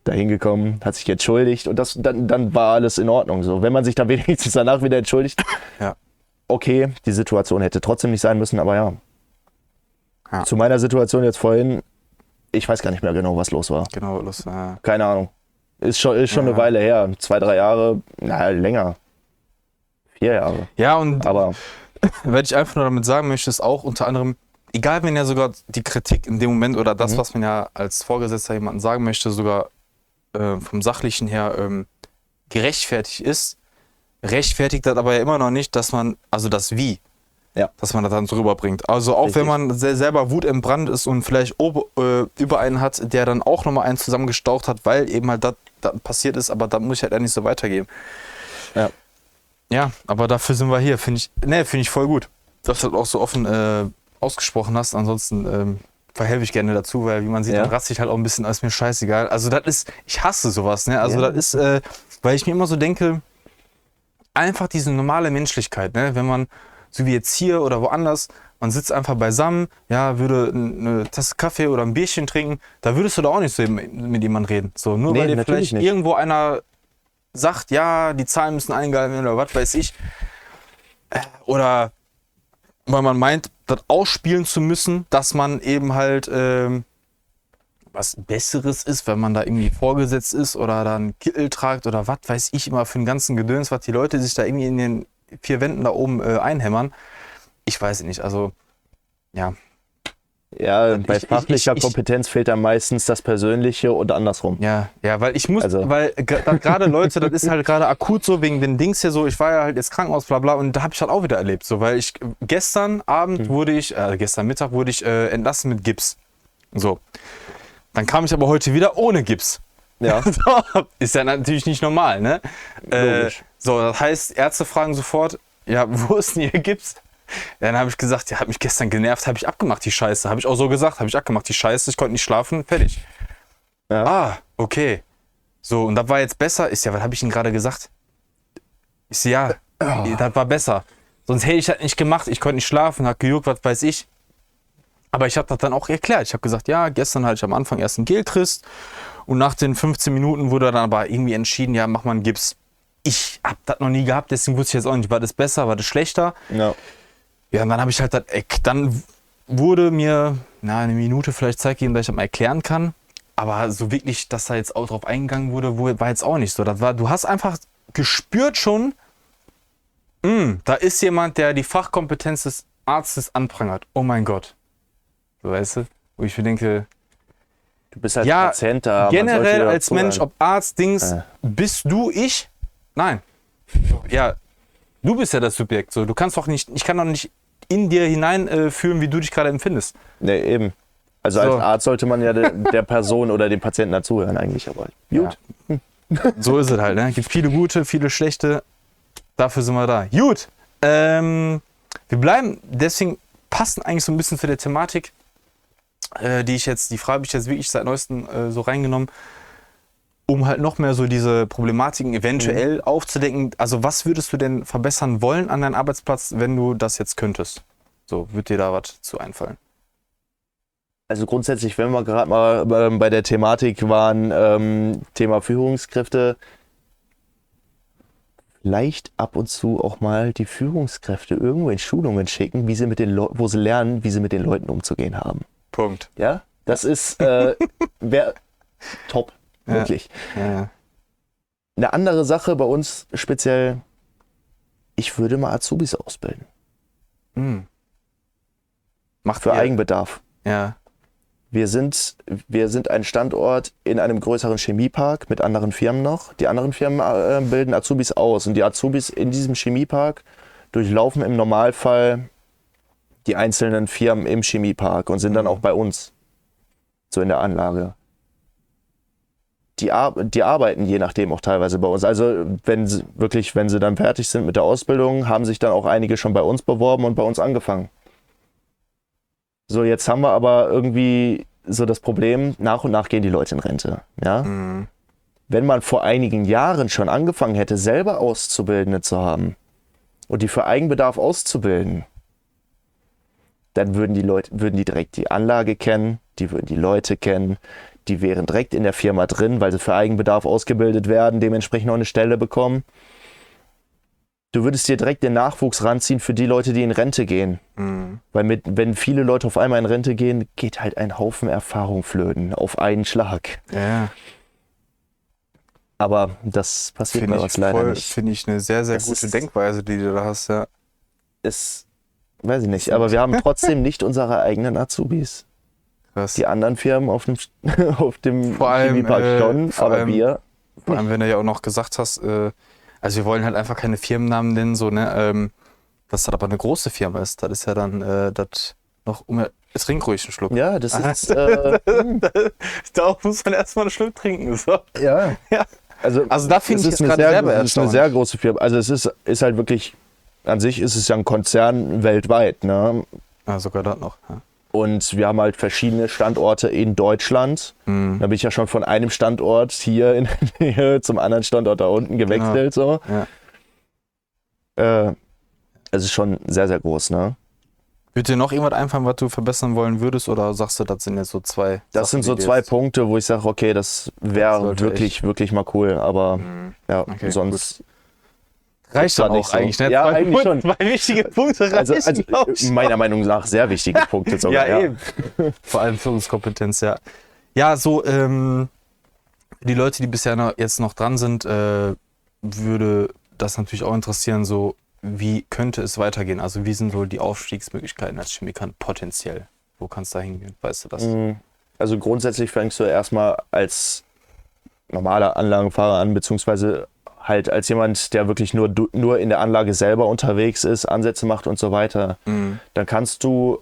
[SPEAKER 1] dahin gekommen, hat sich entschuldigt und dann war alles in Ordnung. So, wenn man sich dann wenigstens danach wieder entschuldigt,
[SPEAKER 2] Ja.
[SPEAKER 1] Okay, die Situation hätte trotzdem nicht sein müssen, aber ja. Zu meiner Situation jetzt vorhin, ich weiß gar nicht mehr genau, was los war.
[SPEAKER 2] Genau,
[SPEAKER 1] Keine Ahnung. Ist schon eine Weile her. 2, 3 Jahre, länger. 4 Jahre.
[SPEAKER 2] Ja, und
[SPEAKER 1] aber
[SPEAKER 2] was ich einfach nur damit sagen möchte, ist auch unter anderem, egal wenn ja sogar die Kritik in dem Moment oder das, was man ja als Vorgesetzter jemandem sagen möchte, sogar vom Sachlichen her gerechtfertigt ist, rechtfertigt das aber ja immer noch nicht, dass man, also das Wie, dass man das dann so rüberbringt. Also auch wenn man selber wutentbrannt ist und vielleicht über einen hat, der dann auch nochmal einen zusammengestaucht hat, weil eben halt das passiert ist, aber das muss ich halt nicht so weitergeben.
[SPEAKER 1] Ja.
[SPEAKER 2] Ja, aber dafür sind wir hier, finde ich voll gut, dass du das auch so offen ausgesprochen hast. Ansonsten verhelfe ich gerne dazu, weil wie man sieht, dann raste ich halt auch ein bisschen, ist mir scheißegal. Also das ist, ich hasse sowas, ne? Also das ist, weil ich mir immer so denke, einfach diese normale Menschlichkeit, ne? Wenn man, so wie jetzt hier oder woanders, man sitzt einfach beisammen, ja, würde eine Tasse Kaffee oder ein Bierchen trinken, da würdest du da auch nicht so mit jemandem reden. So, nur weil dir vielleicht nicht irgendwo einer sagt, ja, die Zahlen müssen eingehalten werden oder was weiß ich. Oder weil man meint, das ausspielen zu müssen, dass man eben halt was Besseres ist, wenn man da irgendwie vorgesetzt ist oder dann Kittel tragt oder was weiß ich immer für den ganzen Gedöns, was die Leute sich da irgendwie in den 4 Wänden da oben einhämmern. Ich weiß es nicht, also ja.
[SPEAKER 1] Ja, bei fachlicher Kompetenz fehlt dann meistens das Persönliche und andersrum.
[SPEAKER 2] Ja, weil ich muss,
[SPEAKER 1] Also.
[SPEAKER 2] weil gerade Leute, das ist halt gerade akut so wegen den Dings hier so, ich war ja halt jetzt Krankenhaus, bla bla, und da habe ich halt auch wieder erlebt, so, weil ich gestern Abend gestern Mittag wurde ich entlassen mit Gips. So. Dann kam ich aber heute wieder ohne Gips.
[SPEAKER 1] Ja.
[SPEAKER 2] So, ist ja natürlich nicht normal, ne?
[SPEAKER 1] Logisch.
[SPEAKER 2] So, das heißt, Ärzte fragen sofort, ja, wo ist denn Ihr Gips? Dann habe ich gesagt, ja, hat mich gestern genervt, habe ich abgemacht, die Scheiße. Habe ich auch so gesagt, habe ich abgemacht, die Scheiße, ich konnte nicht schlafen, fertig.
[SPEAKER 1] Ja.
[SPEAKER 2] Ah, okay. So, und das war jetzt besser. Ist ja, was habe ich Ihnen gerade gesagt? Ich so, ja, das war besser. Sonst hätte ich das nicht gemacht, ich konnte nicht schlafen, hat gejuckt, was weiß ich. Aber ich habe das dann auch erklärt. Ich habe gesagt, ja, gestern hatte ich am Anfang erst einen Gelchrist und nach den 15 Minuten wurde dann aber irgendwie entschieden, ja, mach mal einen Gips. Ich habe das noch nie gehabt, deswegen wusste ich jetzt auch nicht, war das besser, war das schlechter.
[SPEAKER 1] Ja.
[SPEAKER 2] Ja, und dann habe ich halt das, dann wurde mir eine Minute vielleicht Zeit gegeben, dass ich das mal erklären kann. Aber so wirklich, dass da jetzt auch drauf eingegangen wurde, war jetzt auch nicht so. Das war, du hast einfach gespürt schon, da ist jemand, der die Fachkompetenz des Arztes anprangert. Oh mein Gott. So, weißt du? Wo ich mir denke,
[SPEAKER 1] Du bist als
[SPEAKER 2] ja,
[SPEAKER 1] Patient da.
[SPEAKER 2] generell als Mensch, ob Arzt, Dings, bist du ich? Nein. Ja, du bist ja das Subjekt. So, du kannst doch nicht, ich kann doch nicht in dir hineinfühlen, wie du dich gerade empfindest.
[SPEAKER 1] Nee, eben. Also
[SPEAKER 2] So.
[SPEAKER 1] als Arzt sollte man ja der Person oder dem Patienten dazuhören eigentlich, aber gut.
[SPEAKER 2] Ja. So ist es halt, ne? Gibt viele gute, viele schlechte. Dafür sind wir da. Gut. Wir bleiben, deswegen passen eigentlich so ein bisschen zu der Thematik, die Frage habe ich jetzt wirklich seit neuestem so reingenommen, um halt noch mehr so diese Problematiken eventuell aufzudecken. Also was würdest du denn verbessern wollen an deinem Arbeitsplatz, wenn du das jetzt könntest? So, wird dir da was zu einfallen?
[SPEAKER 1] Also grundsätzlich, wenn wir gerade mal bei der Thematik waren, Thema Führungskräfte, vielleicht ab und zu auch mal die Führungskräfte irgendwo in Schulungen schicken, wie sie mit den wo sie lernen, wie sie mit den Leuten umzugehen haben.
[SPEAKER 2] Punkt.
[SPEAKER 1] Ja, das ist wäre top, wirklich.
[SPEAKER 2] Ja.
[SPEAKER 1] Eine andere Sache bei uns speziell, ich würde mal Azubis ausbilden.
[SPEAKER 2] Macht
[SPEAKER 1] Für
[SPEAKER 2] ihr-
[SPEAKER 1] Eigenbedarf.
[SPEAKER 2] Ja.
[SPEAKER 1] Wir sind ein Standort in einem größeren Chemiepark mit anderen Firmen noch. Die anderen Firmen bilden Azubis aus. Und die Azubis in diesem Chemiepark durchlaufen im Normalfall die einzelnen Firmen im Chemiepark und sind dann auch bei uns. So in der Anlage. Die arbeiten je nachdem auch teilweise bei uns. Also wenn sie dann fertig sind mit der Ausbildung, haben sich dann auch einige schon bei uns beworben und bei uns angefangen. So, jetzt haben wir aber irgendwie so das Problem, nach und nach gehen die Leute in Rente. Ja? Wenn man vor einigen Jahren schon angefangen hätte, selber Auszubildende zu haben und die für Eigenbedarf auszubilden, dann würden die direkt die Anlage kennen, die würden die Leute kennen, die wären direkt in der Firma drin, weil sie für Eigenbedarf ausgebildet werden, dementsprechend noch eine Stelle bekommen. Du würdest dir direkt den Nachwuchs ranziehen für die Leute, die in Rente gehen. Weil wenn viele Leute auf einmal in Rente gehen, geht halt ein Haufen Erfahrung flöten auf einen Schlag.
[SPEAKER 2] Ja.
[SPEAKER 1] Aber das passiert
[SPEAKER 2] Finde
[SPEAKER 1] bei
[SPEAKER 2] ich,
[SPEAKER 1] uns leider nicht.
[SPEAKER 2] Finde ich eine sehr, sehr
[SPEAKER 1] Das
[SPEAKER 2] gute
[SPEAKER 1] ist-
[SPEAKER 2] Denkweise, die du da hast, ja.
[SPEAKER 1] Ist, weiß ich nicht, aber wir haben trotzdem nicht unsere eigenen Azubis.
[SPEAKER 2] Krass.
[SPEAKER 1] Die anderen Firmen auf dem
[SPEAKER 2] Vor allem,
[SPEAKER 1] Chemiepark schon,
[SPEAKER 2] vor
[SPEAKER 1] aber
[SPEAKER 2] allem-
[SPEAKER 1] wir.
[SPEAKER 2] Vor allem, wenn du ja auch noch gesagt hast, also wir wollen halt einfach keine Firmennamen nennen, so, ne, was halt aber eine große Firma ist, das ist ja dann, das noch, trink ruhig einen Schluck.
[SPEAKER 1] Ja, das ist.
[SPEAKER 2] Da muss man erstmal einen Schluck trinken, so.
[SPEAKER 1] Ja.
[SPEAKER 2] Ja.
[SPEAKER 1] Also
[SPEAKER 2] da finde
[SPEAKER 1] es
[SPEAKER 2] ich
[SPEAKER 1] ist
[SPEAKER 2] es
[SPEAKER 1] eine
[SPEAKER 2] gerade
[SPEAKER 1] sehr,
[SPEAKER 2] selber
[SPEAKER 1] es ist eine sehr große Firma. Also es ist halt wirklich, an sich ist es ja ein Konzern weltweit, ne?
[SPEAKER 2] Ja, sogar das noch. Ja.
[SPEAKER 1] Und wir haben halt verschiedene Standorte in Deutschland. Da bin ich ja schon von einem Standort hier in der Nähe zum anderen Standort da unten gewechselt. So.
[SPEAKER 2] Ja.
[SPEAKER 1] Es ist schon sehr, sehr groß, ne?
[SPEAKER 2] Würde dir noch irgendwas einfallen, was du verbessern wollen würdest, oder sagst du, das sind jetzt so zwei
[SPEAKER 1] Das
[SPEAKER 2] Sachen,
[SPEAKER 1] sind so
[SPEAKER 2] die dir
[SPEAKER 1] 2
[SPEAKER 2] jetzt-
[SPEAKER 1] Punkte, wo ich sage, okay, das wäre
[SPEAKER 2] sollte
[SPEAKER 1] wirklich, wirklich mal cool. Aber ja,
[SPEAKER 2] Okay,
[SPEAKER 1] sonst.
[SPEAKER 2] Reicht
[SPEAKER 1] war
[SPEAKER 2] dann
[SPEAKER 1] nicht
[SPEAKER 2] auch
[SPEAKER 1] so.
[SPEAKER 2] eigentlich, ne?
[SPEAKER 1] Ja,
[SPEAKER 2] Zwei
[SPEAKER 1] eigentlich schon.
[SPEAKER 2] Zwei wichtige Punkte reichen,
[SPEAKER 1] Also
[SPEAKER 2] glaub ich.
[SPEAKER 1] meiner Meinung nach sehr wichtige Punkte sogar.
[SPEAKER 2] Ja, eben. Vor allem Führungskompetenz, ja. Ja, so, die Leute, die bisher jetzt noch dran sind, würde das natürlich auch interessieren, so, wie könnte es weitergehen? Also, wie sind so die Aufstiegsmöglichkeiten als Chemikant potenziell? Wo kannst du da hingehen? Weißt du das?
[SPEAKER 1] Also grundsätzlich fängst du erstmal als normaler Anlagenfahrer an, beziehungsweise halt als jemand, der wirklich nur in der Anlage selber unterwegs ist, Ansätze macht und so weiter. Dann kannst du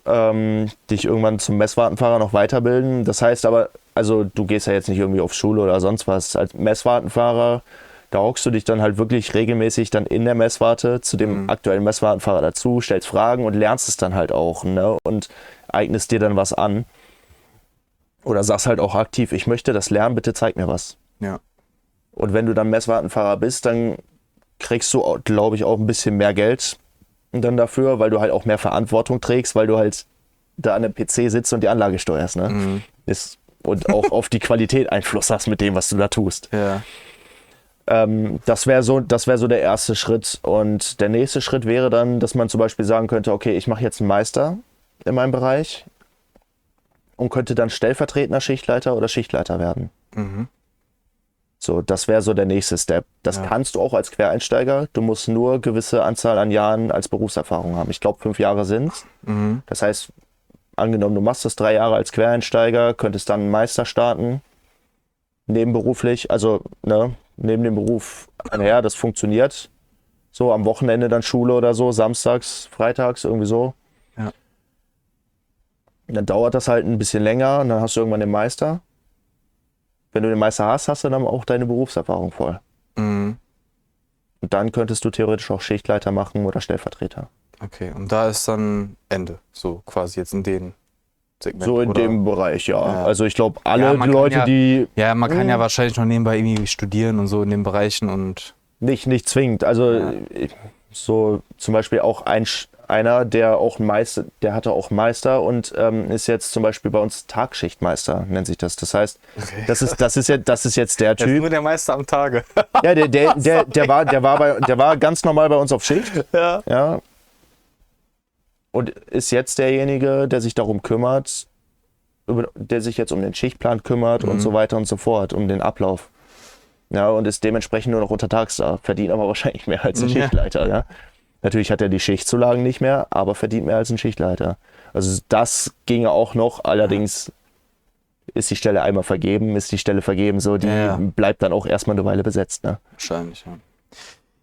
[SPEAKER 1] dich irgendwann zum Messwartenfahrer noch weiterbilden. Das heißt aber, also du gehst ja jetzt nicht irgendwie auf Schule oder sonst was. Als Messwartenfahrer, da hockst du dich dann halt wirklich regelmäßig dann in der Messwarte zu dem aktuellen Messwartenfahrer dazu, stellst Fragen und lernst es dann halt auch, ne? Und eignest dir dann was an. Oder sagst halt auch aktiv, ich möchte das lernen, bitte zeig mir was.
[SPEAKER 2] Ja.
[SPEAKER 1] Und wenn du dann Messwartenfahrer bist, dann kriegst du, glaube ich, auch ein bisschen mehr Geld dann dafür, weil du halt auch mehr Verantwortung trägst, weil du halt da an dem PC sitzt und die Anlage steuerst. Ne? Und auch auf die Qualität Einfluss hast mit dem, was du da tust.
[SPEAKER 2] Ja.
[SPEAKER 1] Das wäre so der erste Schritt. Und der nächste Schritt wäre dann, dass man zum Beispiel sagen könnte, okay, ich mache jetzt einen Meister in meinem Bereich und könnte dann stellvertretender Schichtleiter oder Schichtleiter werden. So, das wäre so der nächste Step. Das kannst du auch als Quereinsteiger. Du musst nur gewisse Anzahl an Jahren als Berufserfahrung haben. Ich glaube, 5 Jahre sind es. Das heißt, angenommen, du machst das 3 Jahre als Quereinsteiger, könntest dann einen Meister starten, nebenberuflich, also ne, neben dem Beruf. Naja, das funktioniert. So, am Wochenende dann Schule oder so, samstags, freitags, irgendwie so.
[SPEAKER 2] Ja.
[SPEAKER 1] Dann dauert das halt ein bisschen länger und dann hast du irgendwann den Meister. Wenn du den Meister hast, hast du dann auch deine Berufserfahrung voll. Und dann könntest du theoretisch auch Schichtleiter machen oder Stellvertreter.
[SPEAKER 2] Okay, und da ist dann Ende, so quasi jetzt in dem Segment.
[SPEAKER 1] So in
[SPEAKER 2] oder?
[SPEAKER 1] dem Bereich, ja.
[SPEAKER 2] Ja.
[SPEAKER 1] Also ich glaube, alle
[SPEAKER 2] Ja,
[SPEAKER 1] die
[SPEAKER 2] man
[SPEAKER 1] Leute,
[SPEAKER 2] kann
[SPEAKER 1] die
[SPEAKER 2] Ja, man kann ja wahrscheinlich noch nebenbei irgendwie studieren und so in den Bereichen und...
[SPEAKER 1] nicht zwingend. Also so zum Beispiel auch einer, der auch Meister, der hatte auch Meister und ist jetzt zum Beispiel bei uns Tagschichtmeister, nennt sich das. Das heißt, das ist jetzt der
[SPEAKER 2] Das ist
[SPEAKER 1] Typ.
[SPEAKER 2] nur der Meister am Tage.
[SPEAKER 1] Ja, der war ganz normal bei uns auf Schicht. Ja. Und ist jetzt derjenige, der sich darum kümmert, der sich jetzt um den Schichtplan kümmert und so weiter und so fort, um den Ablauf. Ja, und ist dementsprechend nur noch untertags da, verdient aber wahrscheinlich mehr als ein Schichtleiter. Ja. Natürlich hat er die Schichtzulagen nicht mehr, aber verdient mehr als ein Schichtleiter. Also das ginge auch noch, allerdings ist die Stelle einmal vergeben, so die bleibt dann auch erstmal eine Weile besetzt. Ne?
[SPEAKER 2] Wahrscheinlich, ja.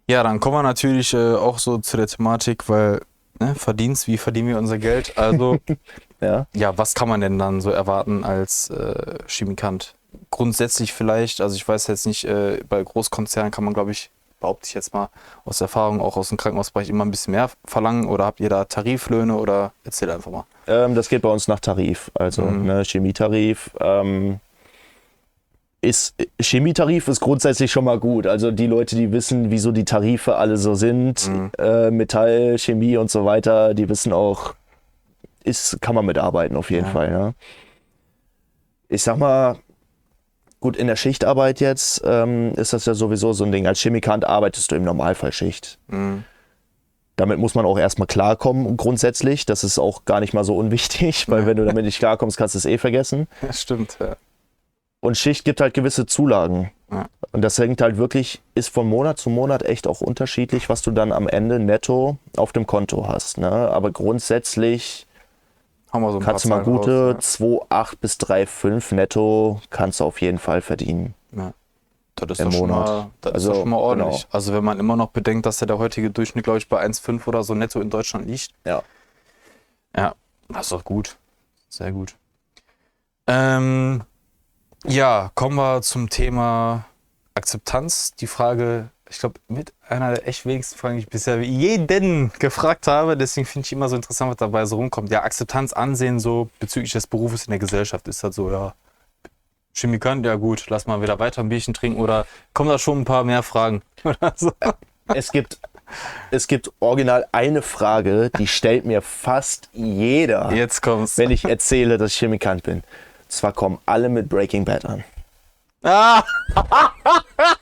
[SPEAKER 2] Ja, dann kommen wir natürlich auch so zu der Thematik, weil Verdienst, wie verdienen wir unser Geld? Also, ja, was kann man denn dann so erwarten als Chemikant? Grundsätzlich vielleicht, also ich weiß jetzt nicht, bei Großkonzernen kann man, glaube ich, behaupte ich jetzt mal aus Erfahrung, auch aus dem Krankenhausbereich immer ein bisschen mehr verlangen, oder habt ihr da Tariflöhne oder erzähl einfach mal.
[SPEAKER 1] Das geht bei uns nach Tarif, also Chemietarif. Chemietarif ist grundsätzlich schon mal gut. Also die Leute, die wissen, wieso die Tarife alle so sind, Metall, Chemie und so weiter, die wissen auch, kann man mitarbeiten auf jeden Fall. Ja. Ich sag mal, gut, in der Schichtarbeit jetzt ist das ja sowieso so ein Ding. Als Chemikant arbeitest du im Normalfall Schicht. Damit muss man auch erstmal klarkommen grundsätzlich. Das ist auch gar nicht mal so unwichtig, weil wenn du damit nicht klarkommst, kannst du es eh vergessen.
[SPEAKER 2] Ja, stimmt, ja.
[SPEAKER 1] Und Schicht gibt halt gewisse Zulagen.
[SPEAKER 2] Ja.
[SPEAKER 1] Und das hängt halt wirklich, ist von Monat zu Monat echt auch unterschiedlich, was du dann am Ende netto auf dem Konto hast. Ne? Aber grundsätzlich
[SPEAKER 2] Haben wir so ein
[SPEAKER 1] kannst du
[SPEAKER 2] paar
[SPEAKER 1] mal
[SPEAKER 2] Zahlen
[SPEAKER 1] gute
[SPEAKER 2] raus,
[SPEAKER 1] 2,8 bis 3,5 netto kannst du auf jeden Fall verdienen.
[SPEAKER 2] ja. Das ist
[SPEAKER 1] im
[SPEAKER 2] doch schon
[SPEAKER 1] Monat.
[SPEAKER 2] mal, das ist
[SPEAKER 1] Also,
[SPEAKER 2] doch schon mal ordentlich.
[SPEAKER 1] genau.
[SPEAKER 2] Also wenn man immer noch bedenkt, dass der heutige Durchschnitt, glaube ich, bei 1,5 oder so netto in Deutschland liegt.
[SPEAKER 1] Ja.
[SPEAKER 2] Ja, das ist doch gut. Sehr gut. Ja, kommen wir zum Thema Akzeptanz. Die Frage, ich glaube, mit einer der echt wenigsten Fragen, die ich bisher jeden gefragt habe. Deswegen finde ich immer so interessant, was dabei so rumkommt. Ja, Akzeptanz, Ansehen so bezüglich des Berufes in der Gesellschaft. Ist das so, ja, Chemikant, ja gut, lass mal wieder weiter ein Bierchen trinken. Oder kommen da schon ein paar mehr Fragen? Oder so?
[SPEAKER 1] Es gibt original eine Frage, die stellt mir fast jeder,
[SPEAKER 2] Jetzt kommt's.
[SPEAKER 1] wenn ich erzähle, dass ich Chemikant bin. Und zwar kommen alle mit Breaking Bad an.
[SPEAKER 2] Ah!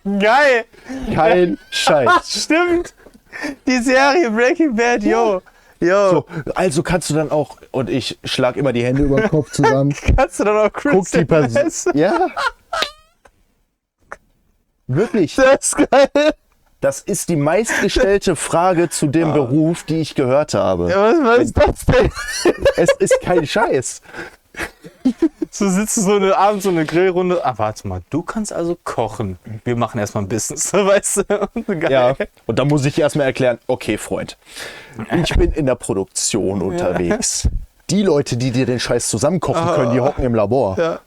[SPEAKER 2] Geil!
[SPEAKER 1] Kein Scheiß.
[SPEAKER 2] Stimmt! Die Serie Breaking Bad, yo! Ja.
[SPEAKER 1] So, also kannst du dann auch, und ich schlag immer die Hände über den Kopf zusammen.
[SPEAKER 2] Kannst du dann auch
[SPEAKER 1] Guck die Person.
[SPEAKER 2] essen?
[SPEAKER 1] Ja. Wirklich.
[SPEAKER 2] Das ist geil.
[SPEAKER 1] Das ist die meistgestellte Frage zu dem Beruf, die ich gehört habe.
[SPEAKER 2] Ja, was ist das denn?
[SPEAKER 1] Es ist kein Scheiß.
[SPEAKER 2] So sitzt du so abends so eine Grillrunde. Ah, warte mal, du kannst also kochen. Wir machen erstmal ein Business, weißt du? Geil.
[SPEAKER 1] Ja. Und dann muss ich erstmal erklären, okay, Freund, ich bin in der Produktion unterwegs. Die Leute, die dir den Scheiß zusammenkochen können, die hocken im Labor.
[SPEAKER 2] Ja.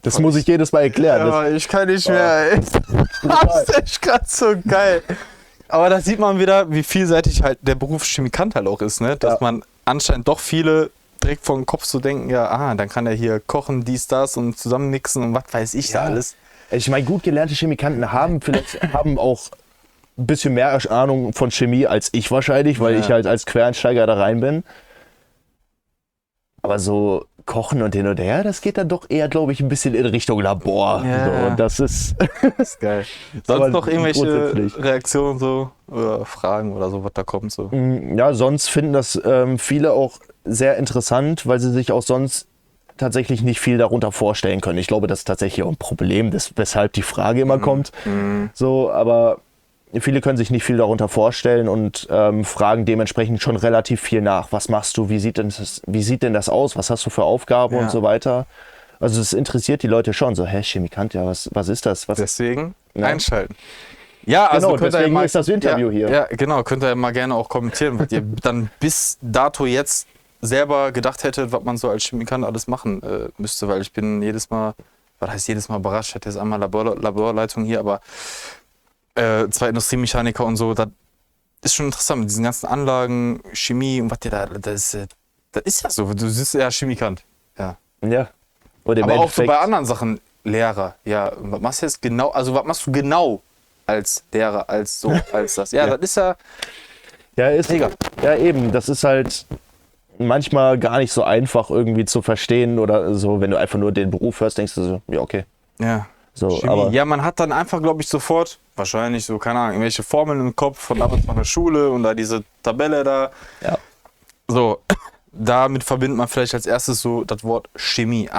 [SPEAKER 1] Das muss ich jedes Mal erklären.
[SPEAKER 2] Ja, ich kann nicht mehr. Ey. Das ist echt gerade so geil. Aber da sieht man wieder, wie vielseitig halt der Beruf Chemikant halt auch ist, ne? Dass man anscheinend doch viele direkt vor den Kopf so denken, ja, dann kann er hier kochen, dies, das und zusammenmixen und was weiß ich da alles.
[SPEAKER 1] Ich meine, gut gelernte Chemikanten haben auch ein bisschen mehr Ahnung von Chemie als ich wahrscheinlich, weil ich halt als Quereinsteiger da rein bin. Aber so Kochen und hin und her, das geht dann doch eher, glaube ich, ein bisschen in Richtung Labor.
[SPEAKER 2] Ja.
[SPEAKER 1] So, und das ist
[SPEAKER 2] Geil. Sonst noch irgendwelche
[SPEAKER 1] grundsätzlich.
[SPEAKER 2] Reaktionen so oder Fragen oder so, was da kommt so?
[SPEAKER 1] Ja, sonst finden das viele auch sehr interessant, weil sie sich auch sonst tatsächlich nicht viel darunter vorstellen können. Ich glaube, das ist tatsächlich auch ein Problem, weshalb die Frage immer kommt. So, aber viele können sich nicht viel darunter vorstellen und fragen dementsprechend schon relativ viel nach. Was machst du? Wie sieht denn das aus? Was hast du für Aufgaben und so weiter? Also es interessiert die Leute schon. So, Chemikant, ja, was ist das?
[SPEAKER 2] Deswegen einschalten. Ja, also
[SPEAKER 1] genau,
[SPEAKER 2] könnt ihr
[SPEAKER 1] deswegen
[SPEAKER 2] mal,
[SPEAKER 1] ist das Interview hier.
[SPEAKER 2] Ja, genau, könnt ihr mal gerne auch kommentieren, was ihr dann bis dato jetzt selber gedacht hättet, was man so als Chemikant alles machen müsste, weil ich bin jedes Mal überrascht, ich hatte jetzt einmal Laborleitung hier, aber zwei Industriemechaniker und so, das ist schon interessant mit diesen ganzen Anlagen, Chemie und was dir da, das ist ja so, du bist ja Chemikant. Ja.
[SPEAKER 1] Ja. Und im
[SPEAKER 2] Aber auch so
[SPEAKER 1] Endeffekt,
[SPEAKER 2] bei anderen Sachen, Lehrer, ja, was machst du jetzt genau, also was machst du genau als Lehrer, als das? Ja, das ist ja,
[SPEAKER 1] ja, eben, das ist halt manchmal gar nicht so einfach irgendwie zu verstehen oder so, wenn du einfach nur den Beruf hörst, denkst du so, ja, okay.
[SPEAKER 2] ja.
[SPEAKER 1] So,
[SPEAKER 2] Chemie.
[SPEAKER 1] aber
[SPEAKER 2] Ja, man hat dann einfach, glaube ich, sofort, wahrscheinlich so, keine Ahnung, irgendwelche Formeln im Kopf von damals von der Schule und da diese Tabelle da.
[SPEAKER 1] ja.
[SPEAKER 2] So, damit verbindet man vielleicht als erstes so das Wort Chemie.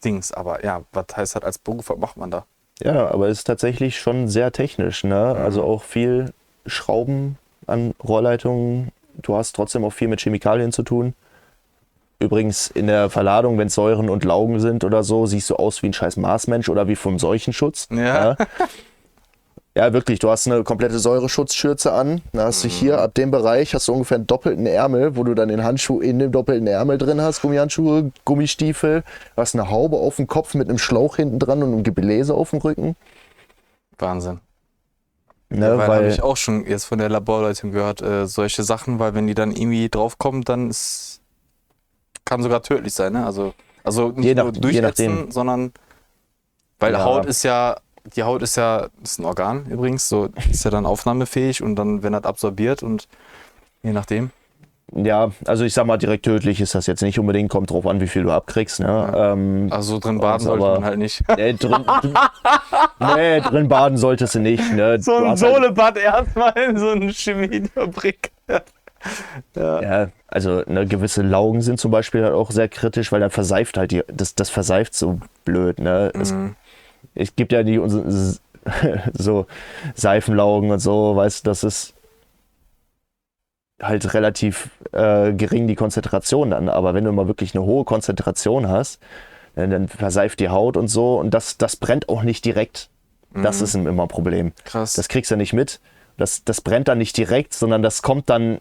[SPEAKER 2] Dings, aber ja, was heißt das als Beruf, was macht man da?
[SPEAKER 1] Ja, aber es ist tatsächlich schon sehr technisch, ne? Also auch viel Schrauben an Rohrleitungen. Du hast trotzdem auch viel mit Chemikalien zu tun. Übrigens in der Verladung, wenn es Säuren und Laugen sind oder so, siehst du aus wie ein scheiß Marsmensch oder wie vom Seuchenschutz.
[SPEAKER 2] Ja.
[SPEAKER 1] Ja, wirklich, du hast eine komplette Säureschutzschürze an. Da hast du hier, ab dem Bereich, hast du ungefähr einen doppelten Ärmel, wo du dann den Handschuh in dem doppelten Ärmel drin hast, Gummihandschuhe, Gummistiefel. Du hast eine Haube auf dem Kopf mit einem Schlauch hinten dran und einem Gebläse auf dem Rücken.
[SPEAKER 2] Wahnsinn.
[SPEAKER 1] Ne,
[SPEAKER 2] Weil habe ich auch schon jetzt von der Laborleitung gehört, solche Sachen, weil wenn die dann irgendwie draufkommen, dann kann sogar tödlich sein, ne? Also nicht nur durchätzen, sondern weil die Haut ist ja, das ist ein Organ übrigens, so ist ja dann aufnahmefähig und dann, wenn das absorbiert und je nachdem.
[SPEAKER 1] Ja, also ich sag mal, direkt tödlich ist das jetzt nicht unbedingt, kommt drauf an, wie viel du abkriegst. Ne?
[SPEAKER 2] Ja. Also drin baden sollte man halt nicht.
[SPEAKER 1] Nee, drin baden solltest du nicht. Ne?
[SPEAKER 2] So ein Sohlebad erstmal in so eine Chemiefabrik.
[SPEAKER 1] Ja, also ne, gewisse Laugen sind zum Beispiel halt auch sehr kritisch, weil dann verseift halt das verseift so blöd. Ne? Es gibt ja die so Seifenlaugen und so, weißt du, das ist halt relativ gering die Konzentration dann, aber wenn du mal wirklich eine hohe Konzentration hast, dann verseift die Haut und so und das brennt auch nicht direkt. Das ist immer ein Problem.
[SPEAKER 2] Krass.
[SPEAKER 1] Das kriegst du nicht mit. Das brennt dann nicht direkt, sondern das kommt dann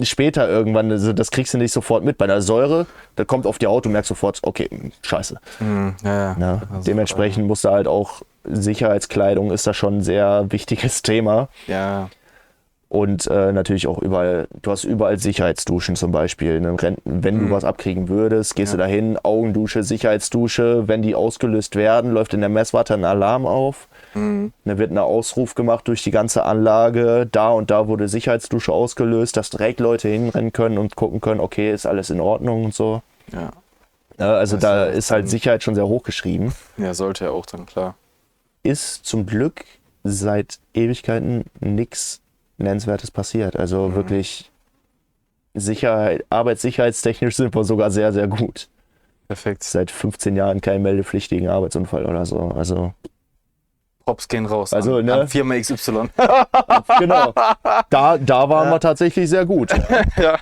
[SPEAKER 1] später irgendwann, also das kriegst du nicht sofort mit. Bei der Säure, da kommt auf die Haut, du merkst sofort, okay, scheiße. Ja, dementsprechend musst du halt auch, Sicherheitskleidung ist da schon ein sehr wichtiges Thema.
[SPEAKER 2] Ja.
[SPEAKER 1] Und natürlich auch überall, du hast überall Sicherheitsduschen zum Beispiel. Ne? Wenn du was abkriegen würdest, gehst du dahin, Augendusche, Sicherheitsdusche. Wenn die ausgelöst werden, läuft in der Messwarte ein Alarm auf. Dann wird ein Ausruf gemacht durch die ganze Anlage. Da und da wurde Sicherheitsdusche ausgelöst, dass direkt Leute hinrennen können und gucken können, okay, ist alles in Ordnung und so.
[SPEAKER 2] Ja.
[SPEAKER 1] Also da ist halt Sicherheit schon sehr hoch geschrieben.
[SPEAKER 2] Ja, sollte ja auch dann, klar.
[SPEAKER 1] Ist zum Glück seit Ewigkeiten nichts Nennenswertes passiert. Also wirklich arbeitssicherheitstechnisch sind wir sogar sehr, sehr gut.
[SPEAKER 2] Perfekt.
[SPEAKER 1] Seit 15 Jahren keinen meldepflichtigen Arbeitsunfall oder so. Also,
[SPEAKER 2] Props gehen raus.
[SPEAKER 1] Also,
[SPEAKER 2] an,
[SPEAKER 1] ne?
[SPEAKER 2] an Firma XY.
[SPEAKER 1] genau. Da waren wir tatsächlich sehr gut.
[SPEAKER 2] Ja.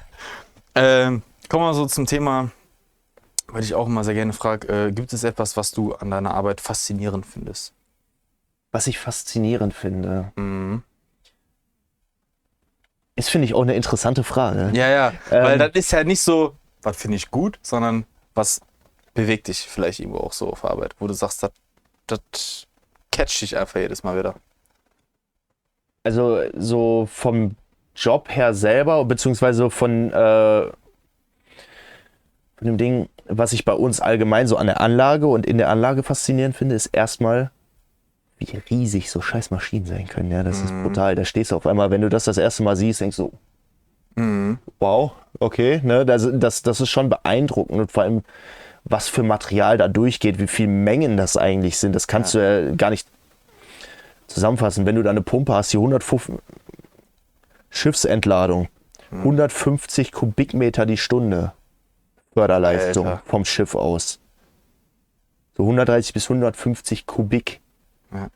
[SPEAKER 2] Kommen wir so zum Thema, weil ich auch immer sehr gerne frage, gibt es etwas, was du an deiner Arbeit faszinierend findest?
[SPEAKER 1] Was ich faszinierend finde,
[SPEAKER 2] Mhm.
[SPEAKER 1] ist, finde ich, auch eine interessante Frage.
[SPEAKER 2] Ja, weil das ist ja nicht so, was finde ich gut, sondern was bewegt dich vielleicht irgendwo auch so auf Arbeit, wo du sagst, das catcht dich einfach jedes Mal wieder.
[SPEAKER 1] Also so vom Job her selber, beziehungsweise von dem Ding, was ich bei uns allgemein so an der Anlage und in der Anlage faszinierend finde, ist erstmal, wie riesig so scheiß Maschinen sein können. Ja, das ist brutal. Da stehst du auf einmal, wenn du das erste Mal siehst, denkst du, wow, okay, ne, das ist schon beeindruckend und vor allem, was für Material da durchgeht, wie viele Mengen das eigentlich sind, das kannst du ja gar nicht zusammenfassen. Wenn du da eine Pumpe hast, die 150 Schiffsentladung, 150 Kubikmeter die Stunde Förderleistung
[SPEAKER 2] Alter.
[SPEAKER 1] vom Schiff aus. So 130 bis 150 Kubik.
[SPEAKER 2] Ja.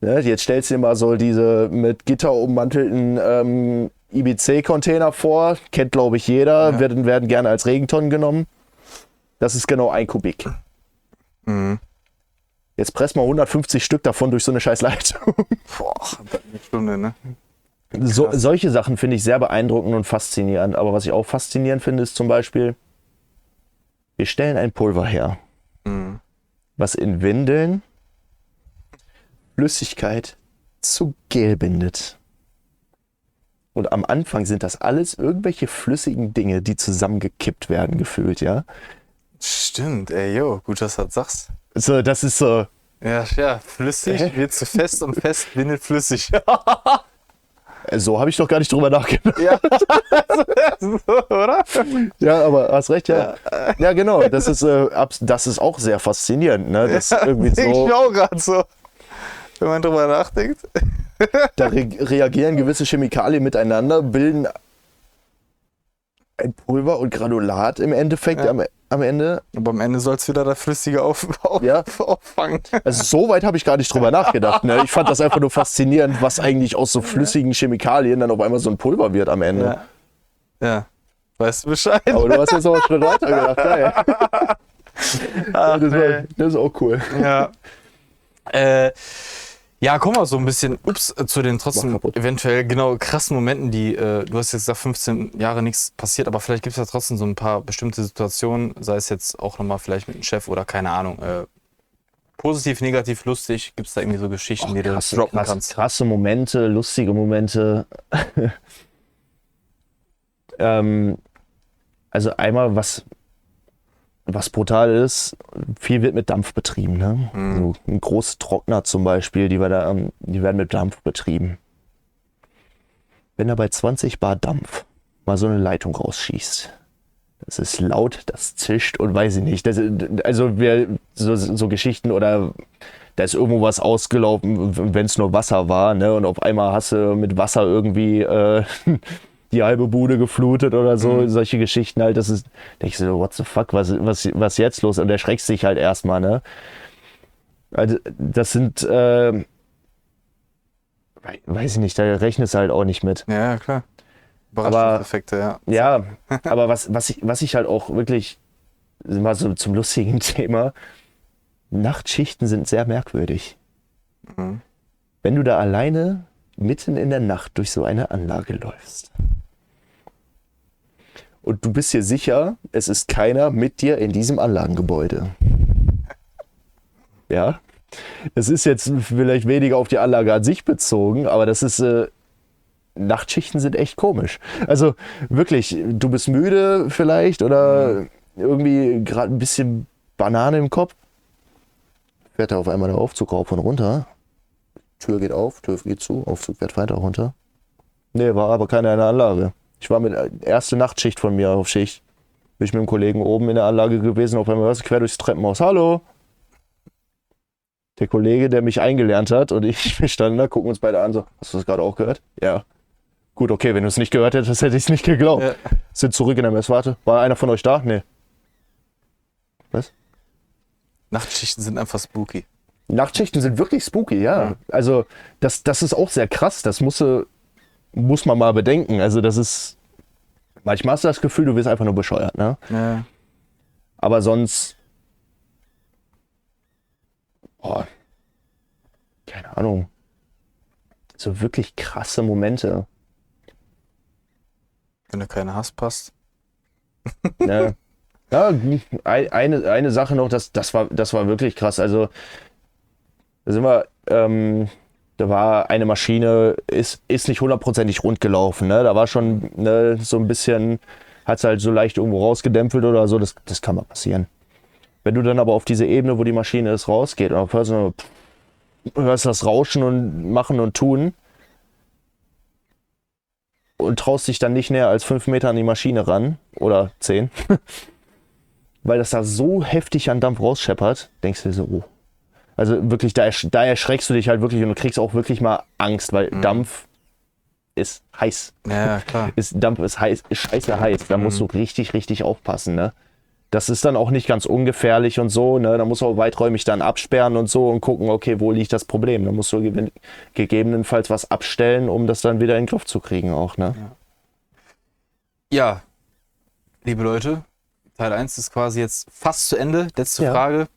[SPEAKER 1] Ne, jetzt stellst du dir mal so diese mit Gitter ummantelten IBC-Container vor. Kennt, glaube ich, jeder.
[SPEAKER 2] Ja.
[SPEAKER 1] Werden gerne als Regentonnen genommen. Das ist genau 1 Kubik.
[SPEAKER 2] Mhm.
[SPEAKER 1] Jetzt presst mal 150 Stück davon durch so eine scheiß Leitung.
[SPEAKER 2] Boah, eine Stunde, ne?
[SPEAKER 1] Solche Sachen finde ich sehr beeindruckend und faszinierend. Aber was ich auch faszinierend finde, ist zum Beispiel, wir stellen ein Pulver her, was in Windeln Flüssigkeit zu Gel bindet. Und am Anfang sind das alles irgendwelche flüssigen Dinge, die zusammengekippt werden, gefühlt, ja.
[SPEAKER 2] Stimmt, ey, jo, gut, dass du das sagst.
[SPEAKER 1] So, das ist so.
[SPEAKER 2] Ja, flüssig wird zu fest und fest bindet flüssig.
[SPEAKER 1] So habe ich doch gar nicht drüber nachgedacht.
[SPEAKER 2] Ja, so, oder?
[SPEAKER 1] Ja, aber hast recht, ja. Ja, genau. Das ist auch sehr faszinierend, ne? Das irgendwie
[SPEAKER 2] Denk ich
[SPEAKER 1] so,
[SPEAKER 2] auch gerade so, wenn man drüber nachdenkt.
[SPEAKER 1] da reagieren gewisse Chemikalien miteinander, bilden ein Pulver und Granulat im Endeffekt am Ende.
[SPEAKER 2] Aber am Ende soll es wieder das Flüssige
[SPEAKER 1] Ja.
[SPEAKER 2] auffangen.
[SPEAKER 1] Also so weit habe ich gar nicht drüber nachgedacht. Ne? Ich fand das einfach nur faszinierend, was eigentlich aus so flüssigen Chemikalien dann auf einmal so ein Pulver wird am Ende.
[SPEAKER 2] Ja, weißt du Bescheid?
[SPEAKER 1] Aber du hast jetzt auch einen Schritt weiter gedacht. Geil. Das ist auch cool.
[SPEAKER 2] Ja. Ja, kommen wir so ein bisschen zu den trotzdem
[SPEAKER 1] Mach kaputt.
[SPEAKER 2] eventuell genau krassen Momenten, die, du hast jetzt gesagt, 15 Jahre nichts passiert, aber vielleicht gibt es ja trotzdem so ein paar bestimmte Situationen, sei es jetzt auch nochmal vielleicht mit einem Chef oder keine Ahnung, positiv, negativ, lustig, gibt es da irgendwie so Geschichten, die du droppen kannst?
[SPEAKER 1] Krasse Momente, lustige Momente. Also einmal, was brutal ist, viel wird mit Dampf betrieben. Ne? So ein großer Trockner zum Beispiel, die werden mit Dampf betrieben. Wenn da bei 20 Bar Dampf mal so eine Leitung rausschießt, das ist laut, das zischt und weiß ich nicht. So Geschichten oder da ist irgendwo was ausgelaufen, wenn es nur Wasser war, ne? Und auf einmal hast du mit Wasser irgendwie die halbe Bude geflutet oder so, solche Geschichten halt, das ist, denke ich so, what the fuck, was jetzt los? Und erschreckst dich halt erstmal, ne? Also, das sind, weiß ich nicht, da rechnest du halt auch nicht mit.
[SPEAKER 2] Ja, klar. Überraschungseffekte, ja.
[SPEAKER 1] Ja, aber was ich halt auch wirklich, mal so zum lustigen Thema, Nachtschichten sind sehr merkwürdig. Wenn du da alleine mitten in der Nacht durch so eine Anlage läufst und du bist dir sicher, es ist keiner mit dir in diesem Anlagengebäude. Ja, das ist jetzt vielleicht weniger auf die Anlage an sich bezogen, aber das ist, Nachtschichten sind echt komisch. Also wirklich, du bist müde vielleicht oder irgendwie gerade ein bisschen Banane im Kopf, fährt da auf einmal der Aufzug rauf und runter. Tür geht auf, Tür geht zu, Aufzug fährt weiter runter. Nee, war aber keiner in der Anlage. Ich war mit erste Nachtschicht von mir auf Schicht. Bin ich mit dem Kollegen oben in der Anlage gewesen, auf einmal hörst du quer durchs Treppenhaus. Hallo! Der Kollege, der mich eingelernt hat und ich, wir standen da, gucken uns beide an, so, hast du das gerade auch gehört? Ja. Gut, okay, wenn du es nicht gehört hättest, hätte ich es nicht geglaubt.
[SPEAKER 2] Ja.
[SPEAKER 1] Sind zurück in der Mess. Warte, war einer von euch da? Nee. Was?
[SPEAKER 2] Nachtschichten sind einfach spooky.
[SPEAKER 1] Nachtschichten sind wirklich spooky, ja. Also das ist auch sehr krass. Das muss man mal bedenken. Also das ist, manchmal hast du das Gefühl, du wirst einfach nur bescheuert, ne?
[SPEAKER 2] Ja.
[SPEAKER 1] Aber sonst, keine Ahnung, so wirklich krasse Momente.
[SPEAKER 2] Wenn du keine hast, passt.
[SPEAKER 1] Ne? Ja, eine Sache noch, das war wirklich krass. Also da sind wir, da war eine Maschine, ist nicht hundertprozentig rund gelaufen. Ne? Da war schon so ein bisschen, hat es halt so leicht irgendwo rausgedämpfelt oder so, das kann mal passieren. Wenn du dann aber auf diese Ebene, wo die Maschine ist, rausgeht und hörst das Rauschen und Machen und Tun und traust dich dann nicht näher als 5 Meter an die Maschine ran oder 10, weil das da so heftig an Dampf rausscheppert, denkst du dir so, oh. Also wirklich, da erschreckst du dich halt wirklich und du kriegst auch wirklich mal Angst, weil Dampf ist heiß.
[SPEAKER 2] Ja, klar.
[SPEAKER 1] Dampf ist heiß, ist scheiße heiß. Da musst du richtig, richtig aufpassen, ne? Das ist dann auch nicht ganz ungefährlich und so, ne? Da musst du auch weiträumig dann absperren und so und gucken, okay, wo liegt das Problem? Da musst du gegebenenfalls was abstellen, um das dann wieder in den Griff zu kriegen auch, ne?
[SPEAKER 2] Ja, liebe Leute, Teil 1 ist quasi jetzt fast zu Ende. Letzte
[SPEAKER 1] Ja.
[SPEAKER 2] Frage.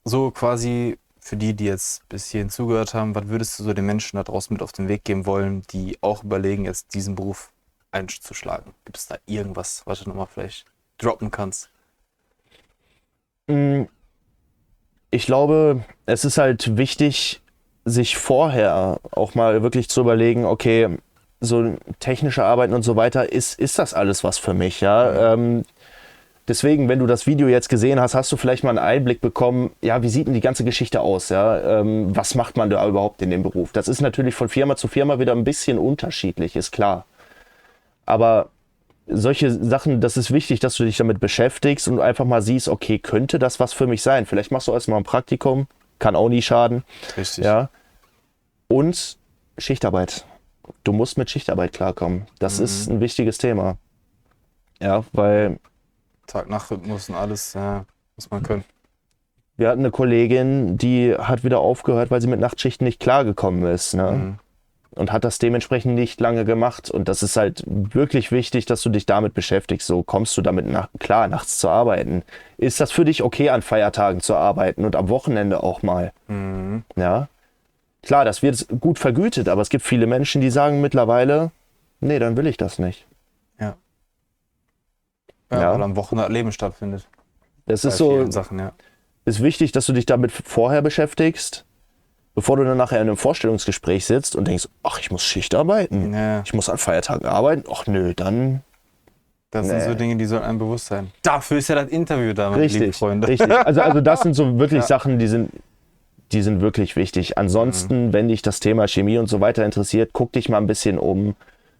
[SPEAKER 2] So quasi für die jetzt bis hierhin zugehört haben, was würdest du so den Menschen da draußen mit auf den Weg geben wollen, die auch überlegen, jetzt diesen Beruf einzuschlagen? Gibt es da irgendwas, was du nochmal vielleicht droppen kannst?
[SPEAKER 1] Ich glaube, es ist halt wichtig, sich vorher auch mal wirklich zu überlegen, okay, so technische Arbeiten und so weiter, ist das alles was für mich, ja? Deswegen, wenn du das Video jetzt gesehen hast, hast du vielleicht mal einen Einblick bekommen, ja, wie sieht denn die ganze Geschichte aus, ja? Was macht man da überhaupt in dem Beruf? Das ist natürlich von Firma zu Firma wieder ein bisschen unterschiedlich, ist klar. Aber solche Sachen, das ist wichtig, dass du dich damit beschäftigst und einfach mal siehst, okay, könnte das was für mich sein? Vielleicht machst du erstmal ein Praktikum, kann auch nie schaden.
[SPEAKER 2] Richtig.
[SPEAKER 1] Ja. Und Schichtarbeit. Du musst mit Schichtarbeit klarkommen. Das ist ein wichtiges Thema. Ja, weil
[SPEAKER 2] Tag-Nacht-Rhythmus und alles, ja, muss man können.
[SPEAKER 1] wir hatten eine Kollegin, die hat wieder aufgehört, weil sie mit Nachtschichten nicht klargekommen ist. Ne? Und hat das dementsprechend nicht lange gemacht. Und das ist halt wirklich wichtig, dass du dich damit beschäftigst. So kommst du damit klar, nachts zu arbeiten. Ist das für dich okay, an Feiertagen zu arbeiten und am Wochenende auch mal? Ja. Klar, das wird gut vergütet, aber es gibt viele Menschen, die sagen mittlerweile, nee, dann will ich das nicht.
[SPEAKER 2] Ja.
[SPEAKER 1] Ja.
[SPEAKER 2] Ja, weil am Wochenende Leben stattfindet.
[SPEAKER 1] Das
[SPEAKER 2] Bei
[SPEAKER 1] ist so,
[SPEAKER 2] vielen Sachen, ja.
[SPEAKER 1] ist wichtig, dass du dich damit vorher beschäftigst, bevor du dann nachher in einem Vorstellungsgespräch sitzt und denkst, ach, ich muss Schicht arbeiten.
[SPEAKER 2] Ja.
[SPEAKER 1] Ich muss an Feiertagen arbeiten. Ach nö, dann
[SPEAKER 2] Das sind so Dinge, die sollen einem bewusst sein. Dafür ist ja das Interview da, meine lieben
[SPEAKER 1] richtig.
[SPEAKER 2] Freunde.
[SPEAKER 1] Richtig. Also das sind so wirklich Sachen, die sind wirklich wichtig. Ansonsten, wenn dich das Thema Chemie und so weiter interessiert, guck dich mal ein bisschen um.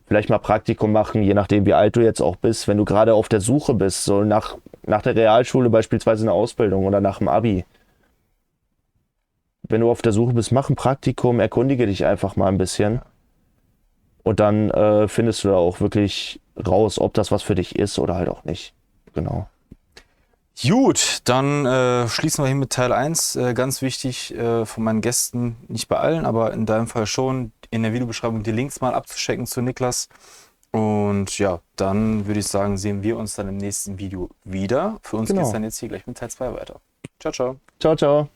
[SPEAKER 1] Vielleicht mal Praktikum machen, je nachdem, wie alt du jetzt auch bist. Wenn du gerade auf der Suche bist, so nach der Realschule beispielsweise eine Ausbildung oder nach dem Abi. Wenn du auf der Suche bist, mach ein Praktikum, erkundige dich einfach mal ein bisschen. Und dann findest du da auch wirklich raus, ob das was für dich ist oder halt auch nicht. Genau.
[SPEAKER 2] Gut, dann schließen wir hier mit Teil 1. Ganz wichtig von meinen Gästen, nicht bei allen, aber in deinem Fall schon, in der Videobeschreibung die Links mal abzuchecken zu Niklas. Und ja, dann würde ich sagen, sehen wir uns dann im nächsten Video wieder. Für uns geht es dann jetzt hier gleich mit Teil 2 weiter. Ciao, ciao.
[SPEAKER 1] Ciao, ciao.